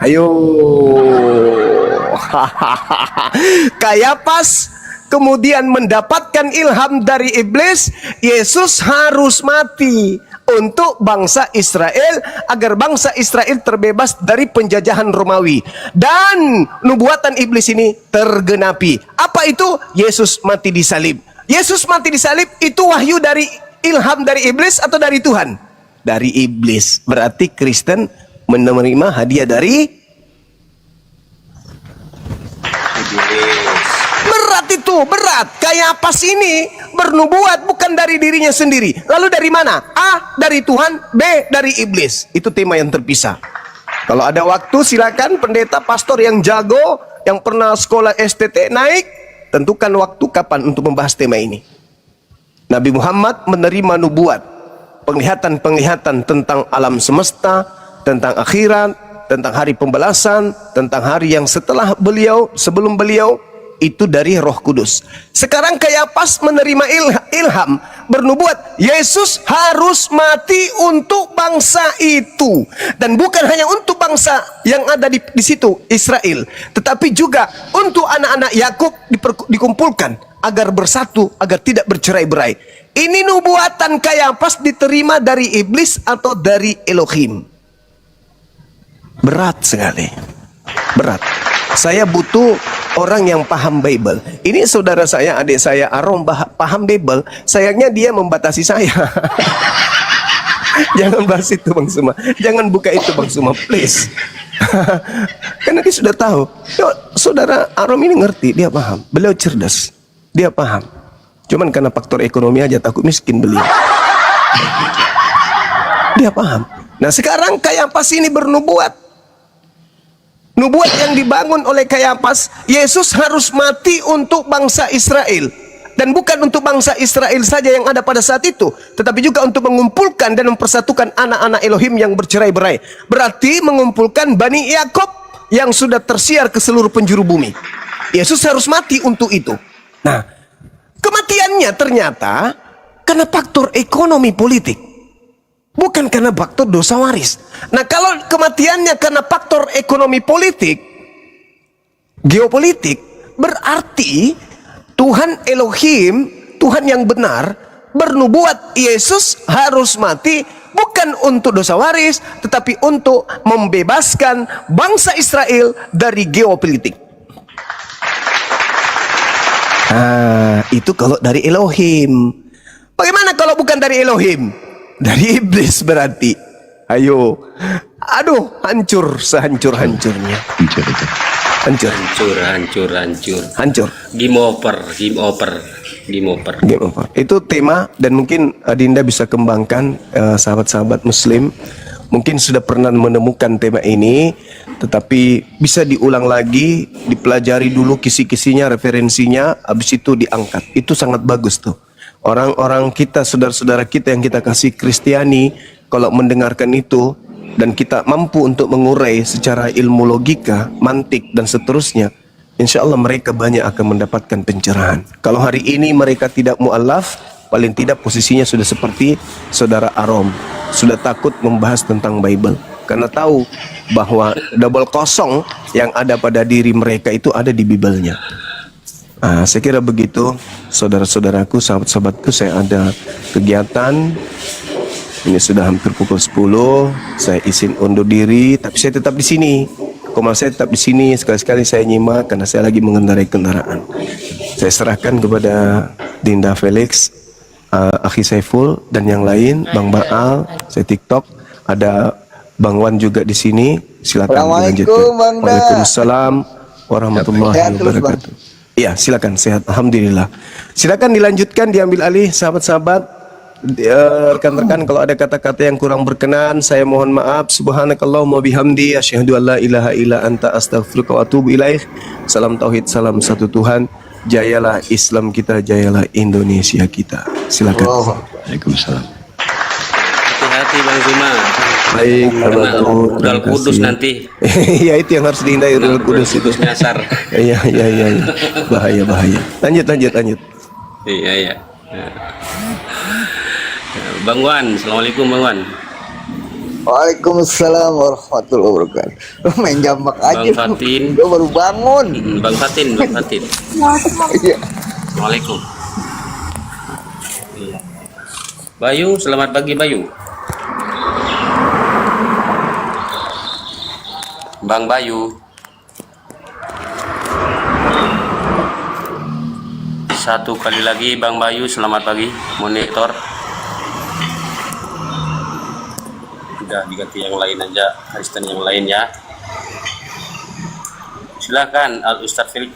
S1: Ayo. Kayapas kemudian mendapatkan ilham dari iblis, Yesus harus mati untuk bangsa Israel agar bangsa Israel terbebas dari penjajahan Romawi. Dan nubuatan iblis ini tergenapi. Apa itu? Yesus mati di salib. Yesus mati di salib itu wahyu dari ilham dari iblis atau dari Tuhan? Dari iblis. Berarti Kristen menerima hadiah dari berat itu, berat. Kayapas ini bernubuat bukan dari dirinya sendiri. Lalu dari mana? A, dari Tuhan. B, dari iblis. Itu tema yang terpisah. Kalau ada waktu silakan pendeta pastor yang jago, yang pernah sekolah STT naik, tentukan waktu kapan untuk membahas tema ini. Nabi Muhammad menerima nubuat, penglihatan-penglihatan tentang alam semesta, tentang akhirat, tentang hari pembalasan, tentang hari yang setelah beliau, sebelum beliau, itu dari Roh Kudus. Sekarang Kayapas menerima ilham, bernubuat Yesus harus mati untuk bangsa itu, dan bukan hanya untuk bangsa yang ada di situ Israel, tetapi juga untuk anak-anak Yakub dikumpulkan agar bersatu, agar tidak bercerai-berai. Ini nubuatan Kayapas diterima dari iblis atau dari Elohim. Berat sekali, berat. Saya butuh orang yang paham Bible. Ini saudara saya, adik saya Arom paham Bible. Sayangnya dia membatasi saya. Jangan bahas itu Bang Suma. Jangan buka itu Bang Suma, please. Karena dia sudah tahu. Yo, saudara Arom ini ngerti, dia paham. Beliau cerdas, dia paham. Cuman karena faktor ekonomi aja takut miskin beliau. Dia paham. Nah sekarang Kayapas ini bernubuat. Nubuat yang dibangun oleh Kayapas, Yesus harus mati untuk bangsa Israel. Dan bukan untuk bangsa Israel saja yang ada pada saat itu, tetapi juga untuk mengumpulkan dan mempersatukan anak-anak Elohim yang bercerai-berai. Berarti mengumpulkan Bani Yakub yang sudah tersiar ke seluruh penjuru bumi. Yesus harus mati untuk itu. Nah, kematiannya ternyata karena faktor ekonomi politik, bukan karena faktor dosa waris. Nah, kalau kematiannya karena faktor ekonomi politik, geopolitik, berarti Tuhan Elohim, Tuhan yang benar, bernubuat Yesus harus mati bukan untuk dosa waris, tetapi untuk membebaskan bangsa Israel dari geopolitik. Nah, itu kalau dari Elohim. Bagaimana kalau bukan dari Elohim? Dari iblis berarti. Ayo. Aduh, hancur sehancur-hancurnya. Hancur. Game over. Itu tema, dan mungkin Adinda bisa kembangkan, sahabat-sahabat muslim mungkin sudah pernah menemukan tema ini, tetapi bisa diulang lagi, dipelajari dulu kisi-kisinya, referensinya, habis itu diangkat. Itu sangat bagus tuh. Orang-orang kita, saudara-saudara kita yang kita kasih Kristiani, kalau mendengarkan itu dan kita mampu untuk mengurai secara ilmu logika, mantik dan seterusnya, insya Allah mereka banyak akan mendapatkan pencerahan. Kalau hari ini mereka tidak mu'alaf, paling tidak posisinya sudah seperti saudara Arom, sudah takut membahas tentang Bible karena tahu bahwa double kosong yang ada pada diri mereka itu ada di Bible-nya. Saya kira begitu, saudara-saudaraku, sahabat-sahabatku. Saya ada kegiatan. Ini sudah hampir pukul 10. Saya izin undur diri, tapi saya tetap di sini. Komal saya tetap di sini. Sekali-sekali saya nyimak karena saya lagi mengendarai kendaraan. Saya serahkan kepada Dinda Felix, Akhi Saiful dan yang lain, Bang Baal. Saya TikTok. Ada Bang Wan juga di sini. Silakan dilanjutkan. Waalaikumsalam warahmatullahi wabarakatuh. Iya, silakan, sehat, alhamdulillah. Silakan dilanjutkan, diambil alih, sahabat-sahabat, rekan-rekan. Kalau ada kata-kata yang kurang berkenan, saya mohon maaf. Subhanakallahumma bihamdi, asyhadu an la ilaha illa anta, astaghfiruka wa atubu ilaih. Salam tauhid, salam satu Tuhan. Jayalah Islam kita, jayalah Indonesia kita. Silakan.
S3: Waalaikumsalam.
S2: Hati-hati Bang Zuma.
S1: Baik,
S2: Karena
S1: Abang.
S2: udal
S1: Terima
S2: kudus
S1: kasih.
S2: nanti.
S1: Iya, itu yang harus dihindari, udal kudus itu.
S2: Kudus nyasar.
S1: Iya, iya, iya, iya. Bahaya, bahaya. Lanjut, lanjut, lanjut.
S2: Iya, iya. Bang Wan, assalamualaikum Bang Wan.
S4: Waalaikumsalam warahmatullahi wabarakatuh. Lu main jambak aja.
S2: Bang Fatin.
S4: Gue baru bangun.
S2: Bang Fatin, Bang Fatin.
S4: Iya.
S2: Assalamualaikum. Iya. Bayu, selamat pagi Bayu. Bang Bayu. Satu kali lagi Bang Bayu, selamat pagi. Monitor. Udah diganti yang lain aja, Kristen yang lain ya. Silakan Al Ustadz Felix.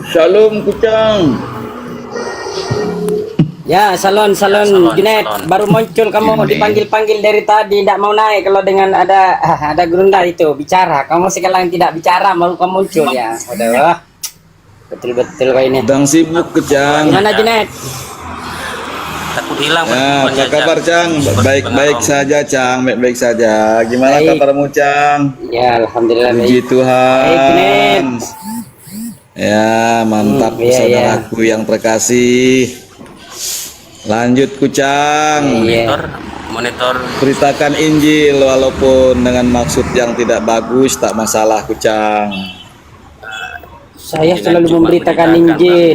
S3: Shalom Kucang.
S5: Ya, salon
S2: salon,
S5: Junet,
S2: salon.
S5: baru muncul kamu
S3: Junet.
S5: dipanggil-panggil dari tadi, tidak mau naik kalau dengan ada gerunda itu bicara. Kamu sekarang tidak bicara, baru kamu muncul ya. Udah, betul-betul kau ini.
S3: Sedang sibuk Kucang.
S5: Gimana Junet?
S2: Takut hilang
S3: Ya,
S2: pertemuannya,
S3: apa kabar Cang?
S2: Seperti
S3: Baik-baik
S2: pengarang.
S3: saja Cang, baik-baik saja. Gimana
S5: Baik.
S3: kabarmu Cang?
S5: Ya, alhamdulillah
S3: Puji
S5: baik. Baik,
S3: Tuhan.
S5: Junet.
S3: Ya, mantap
S5: Iya,
S3: saudaraku yang terkasih. Lanjut Kucang.
S5: Iya.
S2: Monitor
S3: Beritakan Injil walaupun dengan maksud yang tidak bagus, tak masalah Kucang.
S5: Saya
S2: Dengan
S5: selalu
S2: cuma
S5: memberitakan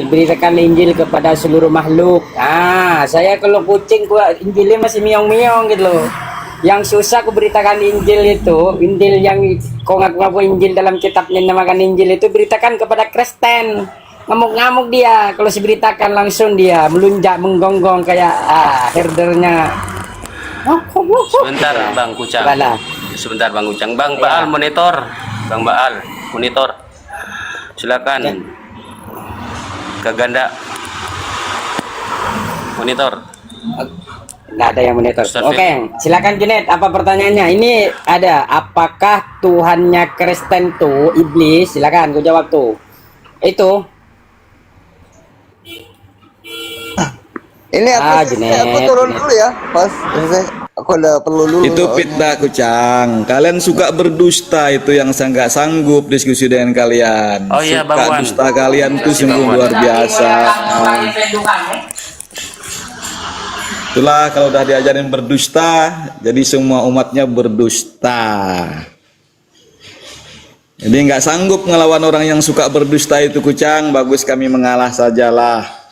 S5: beritakan Injil kepada seluruh makhluk. Saya kalau kucing Injilnya masih miong-miong gitu loh. Yang susah aku beritakan Injil itu, Injil yang kau ngaku-ngaku Injil dalam kitabnya namakan Injil itu beritakan kepada Kristen. Ngamuk-ngamuk dia, kalau diberitakan langsung dia melunjak menggonggong kayak herdernya.
S2: sebentar Bang Kucang.
S5: Bala.
S2: Sebentar Bang Kucang. Bang
S5: Ya.
S2: Baal monitor. Bang Baal monitor. Silakan.
S5: Ya.
S2: Ke ganda. Monitor.
S5: Nggak ada yang monitor.
S2: Ustaz
S5: Oke, silakan Junet. Apa pertanyaannya? Ini ada. Apakah Tuhannya Kristen tuh iblis? Silakan, gue jawab tuh. Itu.
S4: Ini
S5: Junet,
S4: aku turun
S5: Junet.
S4: dulu ya, Mas. Aku ada perlu dulu.
S3: Itu fitnah Kucang. Kalian suka berdusta, itu yang saya nggak sanggup diskusi dengan kalian.
S2: Oh iya, Bang
S3: Suka
S2: Wan.
S3: dusta kalian tuh
S2: Terima kasih,
S3: sungguh
S2: Bang Wan.
S3: luar biasa. Itulah kalau udah diajarin berdusta, jadi semua umatnya berdusta. Jadi nggak sanggup ngelawan orang yang suka berdusta itu Kucang. Bagus kami mengalah sajalah.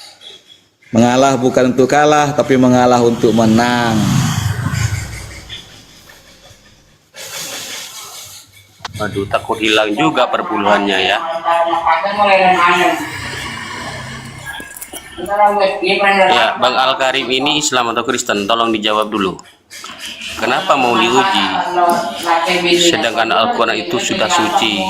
S3: Mengalah bukan untuk kalah, tapi mengalah untuk menang.
S2: Waduh, takut hilang juga perpuluhannya ya. Ya, Bang Al Karim ini Islam atau Kristen? Tolong dijawab dulu. Kenapa mau diuji? Sedangkan Al-Quran itu sudah suci.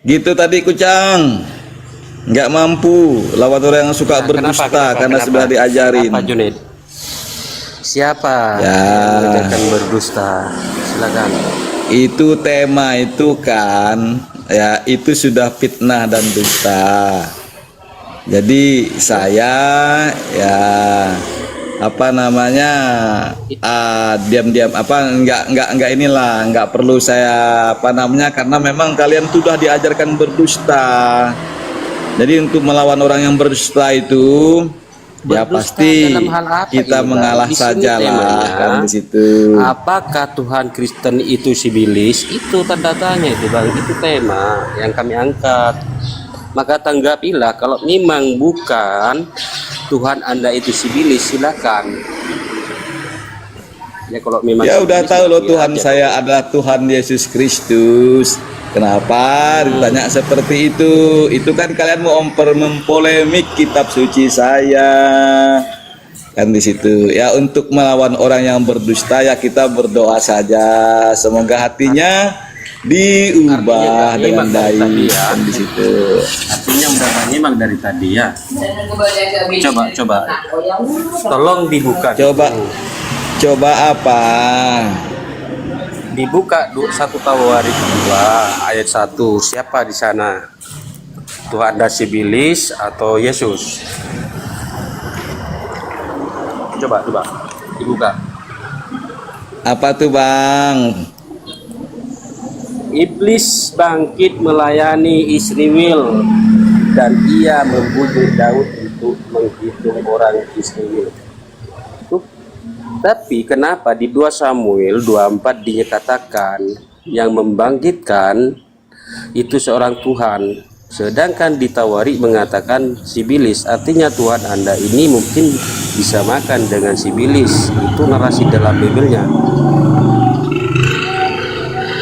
S3: Gitu tadi Kucang. Nggak mampu lawan orang yang suka berdusta karena sudah diajarin.
S2: Kenapa Junaid? Siapa
S3: Ya.
S2: yang mengajarkan berdusta? Silakan.
S3: Itu tema itu kan, ya itu sudah fitnah dan dusta. Jadi saya ya apa namanya diam-diam nggak inilah nggak perlu saya apa namanya karena memang kalian sudah diajarkan berdusta. Jadi untuk melawan orang yang berdusta itu Ya
S2: Berdusta
S3: pasti
S2: dalam hal apa
S3: kita
S2: ini, Bang?
S3: mengalah
S2: Di sini
S3: saja lah
S2: temanya,
S3: kan di situ.
S2: apakah Tuhan Kristen itu sibilis? Itu tanda tanya itu, Bang. Itu tema yang kami angkat. Maka tanggapilah, kalau memang bukan Tuhan Anda itu sibilis, silakan. Ya kalau memang
S3: Ya udah
S2: sibilis,
S3: tahu loh
S2: ya
S3: Tuhan
S2: aja,
S3: saya
S2: dong.
S3: adalah Tuhan Yesus Kristus. Kenapa ditanya seperti itu? Itu kan kalian mau mempolemik kitab suci saya. Kan di situ. Ya untuk melawan orang yang berdusta ya kita berdoa saja. Semoga hatinya diubah
S2: Artinya
S3: dengan
S2: memang dari tadi
S3: baik.
S2: ya.
S3: Kan di situ.
S2: Artinya udah memang dari tadi ya. Coba. Tolong dibuka.
S3: Coba apa?
S2: Dibuka 1 Tawarik 2 ayat 1. Siapa di sana? Tuhan Anda sibilis atau Yesus? Coba dibuka.
S3: Apa tuh Bang?
S2: Iblis bangkit melayani Israel dan ia membujuk Daud untuk menghitung orang Israel. Tapi kenapa di 2 Samuel 24 dinyatakan yang membangkitkan itu seorang Tuhan, sedangkan di Tawarik mengatakan sibilis? Artinya Tuhan Anda ini mungkin bisa makan dengan sibilis. Itu narasi dalam Bibelnya.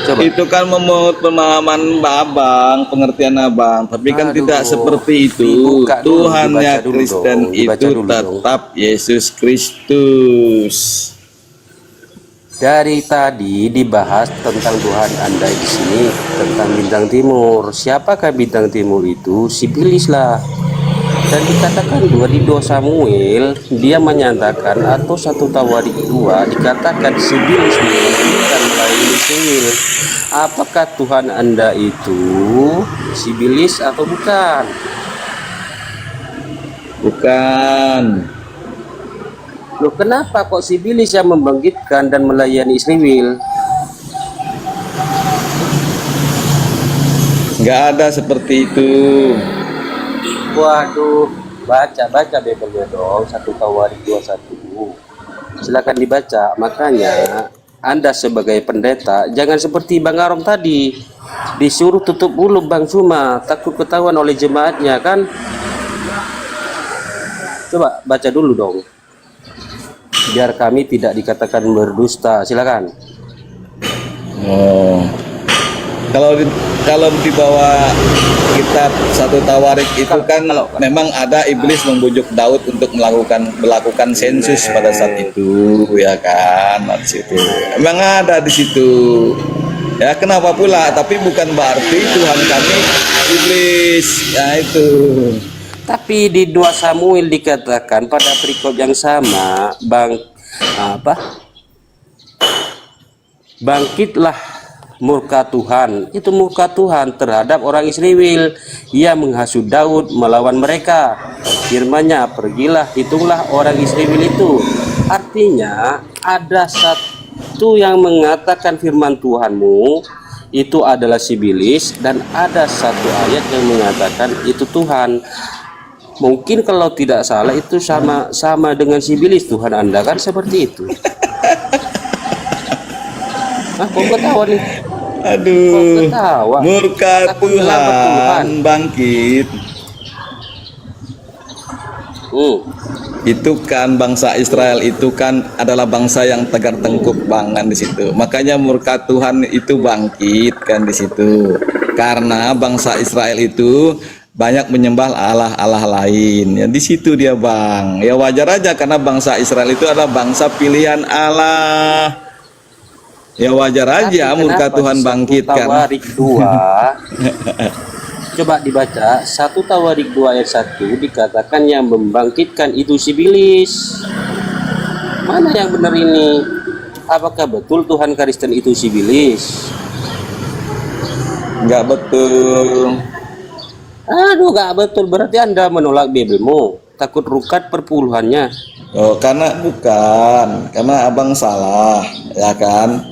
S2: Coba.
S3: Itu kan menurut pemahaman Abang, pengertian Abang, tapi kan
S2: Aduh,
S3: tidak seperti itu.
S2: dibuka dulu,
S3: Tuhannya
S2: dibaca dulu
S3: Kristen
S2: dong, dibaca
S3: itu
S2: dulu dong.
S3: tetap Yesus Kristus.
S2: Dari tadi dibahas tentang Tuhan Anda di sini, tentang bintang timur. Siapakah bintang timur itu? Sibilis lah. Dan dikatakan di 2 Samuel dia menyatakan, atau 1 Tawarik 2 dikatakan sibilis bukan melayani Israel. Apakah Tuhan Anda itu sibilis atau bukan?
S3: Bukan.
S2: Loh, kenapa kok sibilis yang membangkitkan dan melayani Israel?
S3: Nggak ada seperti itu.
S2: Waduh, baca Bibelnya dong, 1 Tawarik 21. Silakan dibaca. Makanya Anda sebagai pendeta jangan seperti Bang Arom tadi, disuruh tutup mulut Bang Suma, takut ketahuan oleh jemaatnya kan. Coba baca dulu dong, biar kami tidak dikatakan berdusta. Silakan.
S3: Oh. Kalau di bawah kitab 1 Tawarik itu kan memang ada iblis membujuk Daud untuk melakukan sensus pada saat itu, ya kan? Di situ. Memang ada di situ. Ya kenapa pula? Tapi bukan berarti Tuhan kami iblis. Ya itu.
S2: Tapi di 2 Samuel dikatakan pada perikop yang sama, bangkitlah murka Tuhan. Itu murka Tuhan terhadap orang Israel. Ia menghasut Daud melawan mereka. Firman-Nya, pergilah, hitunglah orang Israel itu. Artinya ada satu yang mengatakan firman Tuhanmu itu adalah sibilis, dan ada satu ayat yang mengatakan itu Tuhan. Mungkin kalau tidak salah itu sama dengan sibilis Tuhan Anda kan, seperti itu. Kok ketawa nih?
S3: Aduh,
S2: ketawa?
S3: murka
S2: Aku bilang
S3: Tuhan bangkit. Itu kan bangsa Israel itu kan adalah bangsa yang tegar tengkuk banget di situ. Makanya murka Tuhan itu bangkit kan di situ. Karena bangsa Israel itu banyak menyembah Allah lain. Ya di situ dia Bang. Ya wajar aja karena bangsa Israel itu adalah bangsa pilihan Allah. Ya wajar aja murka Tuhan bangkit kan.
S2: Tawarik 2 coba dibaca 1 Tawarik 2 ayat 1 dikatakan yang membangkitkan itu sibilis. Mana yang benar ini? Apakah betul Tuhan Kristen itu sibilis?
S3: Enggak betul.
S2: Aduh, enggak betul, berarti Anda menolak Bibelmu, takut rukat perpuluhannya.
S3: Oh, karena bukan, karena Abang salah, ya kan?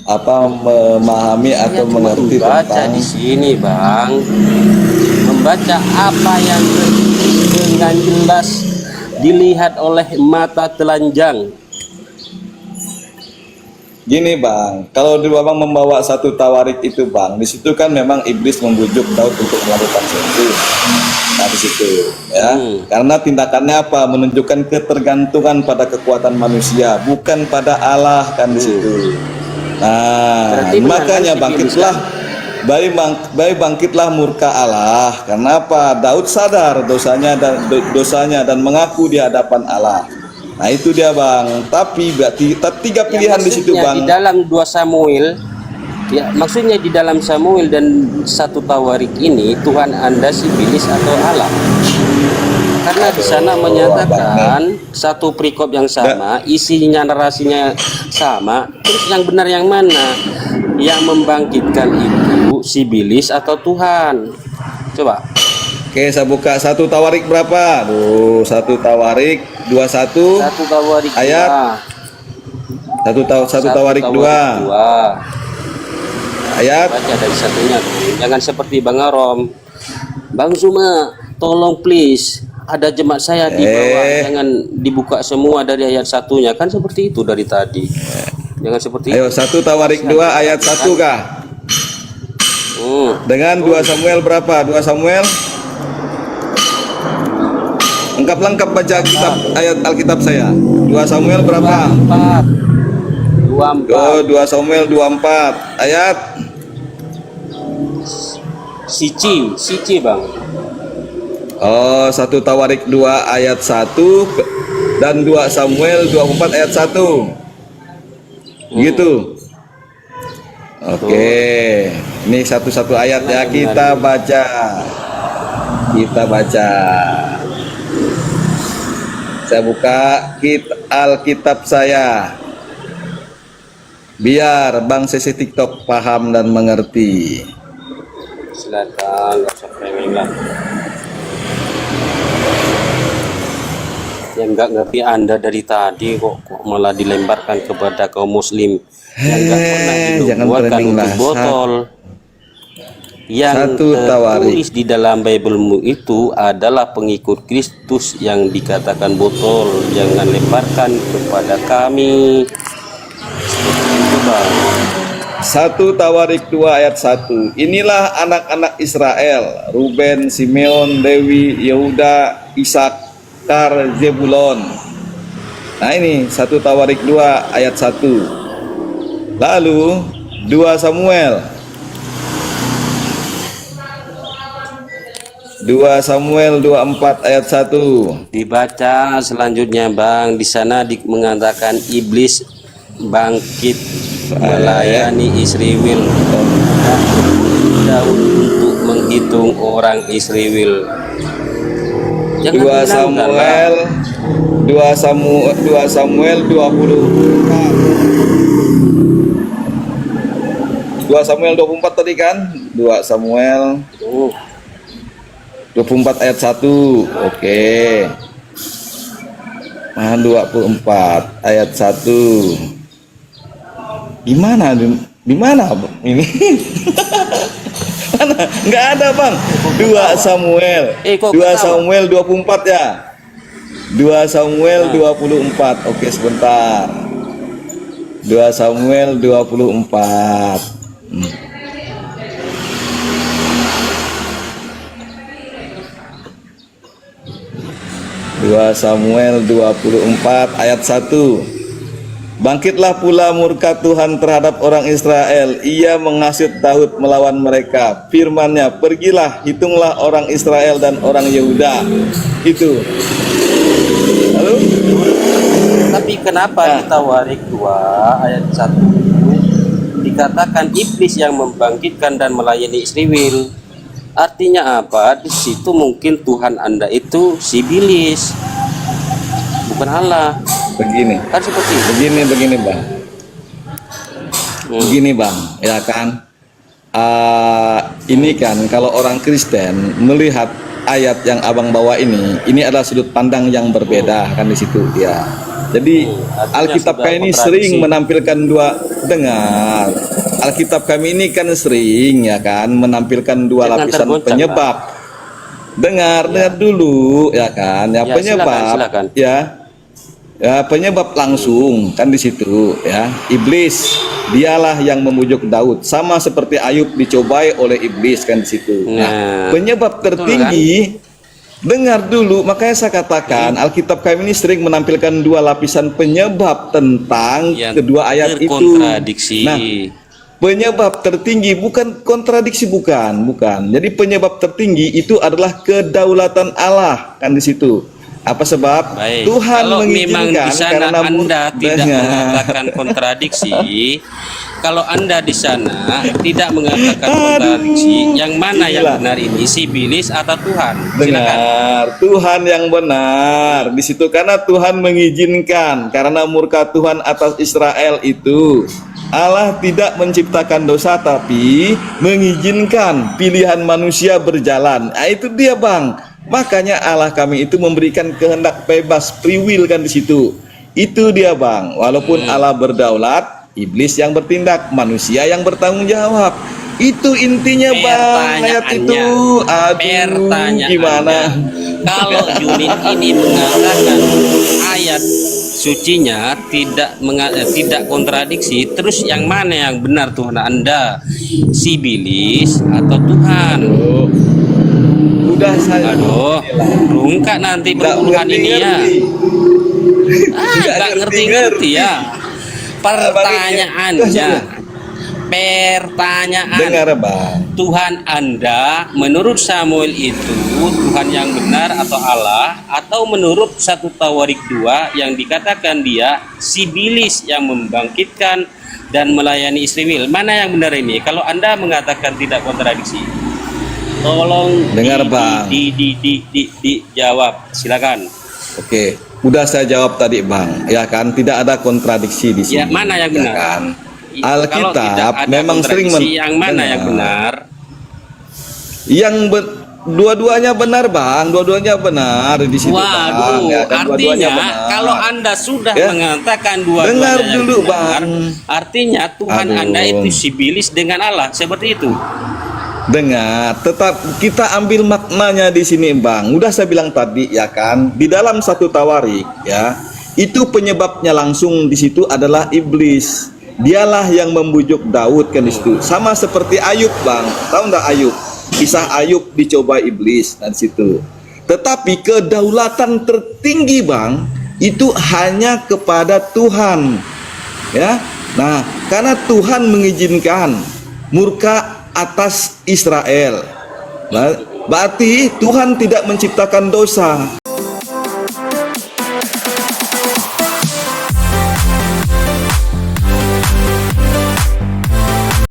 S3: Apa memahami atau mengerti
S2: membaca
S3: tentang
S2: di sini, Bang. Membaca apa yang dengan jelas dilihat oleh mata telanjang.
S6: Gini bang, kalau di abang membawa satu tawarik itu bang, di situ kan memang iblis membujuk Daud untuk melakukan sesuatu. Nah di situ, ya, karena tindakannya apa? Menunjukkan ketergantungan pada kekuatan manusia, bukan pada Allah kan di situ. Nah,
S2: Berarti
S6: makanya
S2: menang si
S6: bangkitlah, baik bangkitlah murka Allah. Karena apa? Daud sadar dosanya dan mengaku di hadapan Allah. Nah itu dia bang. Tapi berarti tiga pilihan di situ
S2: Maksudnya
S6: bang.
S2: di dalam 2 Samuel, ya maksudnya di dalam Samuel dan 1 Tawarik ini Tuhan Anda si Bilis atau Allah? Karena di sana menyatakan satu perikop yang sama, isinya narasinya sama, terus yang benar yang mana? Yang membangkitkan itu si Bilis atau Tuhan? Coba.
S6: Oke, saya buka 1 Tawarik berapa? Tuh, 1 Tawarik 21
S2: 1 Tawarik
S6: ayat 1 Tawarik 2 ayat.
S2: Baca dari satunya, jangan seperti Bang Arom. Bang Zuma, tolong please, ada jemaat saya di bawah, jangan dibuka semua dari ayat satunya, kan seperti itu dari tadi. Jangan seperti
S6: Ayo,
S2: itu.
S6: 1 Tawarik 2 ayat 1 kah? Dengan 2 Samuel berapa? 2 Samuel lengkap baca kitab ayat Alkitab saya. 2 Samuel berapa?
S2: 24
S6: Oh, 2 Samuel 24 ayat
S2: Sici Bang.
S6: Oh, 1 Tawarik 2 ayat 1 dan 2 Samuel 24 ayat 1. Gitu. Oke. Ini satu-satu ayat ya, kita baca. Saya buka Alkitab saya. Biar Bang Sesi TikTok paham dan mengerti.
S2: Silakan, nggak usah framing lah. Yang nggak ngerti Anda dari tadi kok malah dilemparkan kepada kaum muslim yang nggak pernah
S6: jangan
S2: dinubuatkan
S6: framing
S2: untuk
S6: lah.
S2: botol. Yang
S6: Satu Tawarik.
S2: tertulis di dalam Biblemu itu adalah pengikut Kristus yang dikatakan botol. Jangan lemparkan kepada kami. Seperti itu Bang.
S6: 1 Tawarik 2 ayat 1. Inilah anak-anak Israel, Ruben, Simeon, Lewi, Yehuda, Isakar, Zebulon. Nah ini 1 Tawarik 2 ayat 1. Lalu 2 Samuel 24 ayat 1.
S2: Dibaca selanjutnya Bang, di sana mengatakan iblis bangkit melayani Israel Daud untuk menghitung orang Israel.
S6: 2 Samuel 24. 2 Samuel 24 tadi kan? 2 Samuel 24 ayat 1. Oke. Nah, 24 ayat 1. Gimana di mana ini? Mana? Enggak ada, Bang. 2 Samuel. 2 Samuel 24 ya. 2 Samuel 24. Oke, sebentar. 2 Samuel 24. 2 Samuel 24 ayat 1. Bangkitlah pula murka Tuhan terhadap orang Israel. Ia menghasut Daud melawan mereka. Firman-Nya, pergilah, hitunglah orang Israel dan orang Yehuda. Itu. Lalu?
S2: Tapi kenapa di Tawarik 2 ayat 1 dikatakan iblis yang membangkitkan dan melayani Israel? Artinya apa? Di situ mungkin Tuhan Anda itu si Bilis, bukan Allah.
S6: Begini.
S2: Kan seperti itu.
S6: Begini Bang. Begini Bang, ya kan? Ini kan kalau orang Kristen melihat ayat yang Abang bawa ini adalah sudut pandang yang berbeda kan di situ ya. Jadi Alkitab kami ini sering menampilkan Alkitab kami ini kan sering ya kan menampilkan dua lapisan penyebab. dengar dulu ya kan, ya,
S2: Ya,
S6: penyebab
S2: silakan.
S6: ya penyebab langsung kan di situ ya, iblis dialah yang membujuk Daud, sama seperti Ayub dicobai oleh iblis kan di situ. Nah, penyebab tertinggi, dengar dulu, makanya saya katakan Alkitab kami ini sering menampilkan dua lapisan penyebab tentang
S2: Yang
S6: kedua ayat itu.
S2: terkontradiksi.
S6: Nah, penyebab tertinggi bukan kontradiksi, bukan. Jadi penyebab tertinggi itu adalah kedaulatan Allah kan di situ. Apa sebab?
S2: Baik.
S6: Tuhan
S2: Kalau memang
S6: mengizinkan
S2: di sana
S6: karena
S2: Anda tidak
S6: Dengar.
S2: mengatakan kontradiksi, kalau Anda di sana tidak mengatakan kontradiksi, yang mana yang benar ini, si Bilis atau Tuhan? Silakan.
S6: Benar, Tuhan yang benar di situ, karena Tuhan mengizinkan, karena murka Tuhan atas Israel itu. Allah tidak menciptakan dosa tapi mengizinkan pilihan manusia berjalan. Nah, itu dia bang. Makanya Allah kami itu memberikan kehendak bebas, free will kan di situ. Itu dia bang. Walaupun Allah berdaulat, iblis yang bertindak, manusia yang bertanggung jawab. Itu intinya bang. Ayat itu. Aduh, gimana?
S2: Kalau unit ini mengatakan ayat sucinya tidak kontradiksi, terus yang mana yang benar Tuhan Anda, si Bilis atau Tuhan?
S6: Udah saya.
S2: Aduh, rungkak nanti perpuluhan ini ya. Nggak ngerti-ngerti ya. Pertanyaannya,
S6: Dengar bang.
S2: Tuhan Anda menurut Samuel itu Tuhan yang benar atau Allah, atau menurut 1 Tawarik 2 yang dikatakan dia si Bilis yang membangkitkan dan melayani Israel? Mana yang benar ini? Kalau Anda mengatakan tidak kontradiksi, tolong
S6: Dengar, Bang.
S2: dijawab, silakan.
S6: Oke, udah saya jawab tadi bang. Ya kan, tidak ada kontradiksi di sini.
S2: Ya, mana yang benar?
S6: Ya kan?
S2: Kalau tidak
S6: Alkitab
S2: ada
S6: memang sering
S2: kontradiksi, yang mana yang benar?
S6: Dua-duanya benar bang, dua-duanya benar di situ bang.
S2: Waduh,
S6: Ya kan, dua-duanya
S2: artinya
S6: benar.
S2: kalau Anda sudah
S6: Ya.
S2: mengatakan dua-duanya
S6: Dengar
S2: yang
S6: dulu,
S2: benar,
S6: Bang.
S2: artinya Tuhan
S6: Aduh.
S2: Anda itu si Bilis dengan Allah, seperti itu.
S6: Dengar, tetap kita ambil maknanya di sini bang. Udah saya bilang tadi ya kan, di dalam 1 Tawarik ya, itu penyebabnya langsung di situ adalah iblis. Dialah yang membujuk Daud kan di situ. Sama seperti Ayub bang, tahu nggak Ayub? Kisah Ayub dicoba iblis dan situ. Tetapi kedaulatan tertinggi bang itu hanya kepada Tuhan. Ya, nah karena Tuhan mengizinkan murka atas Israel. Nah, berarti Tuhan tidak menciptakan dosa.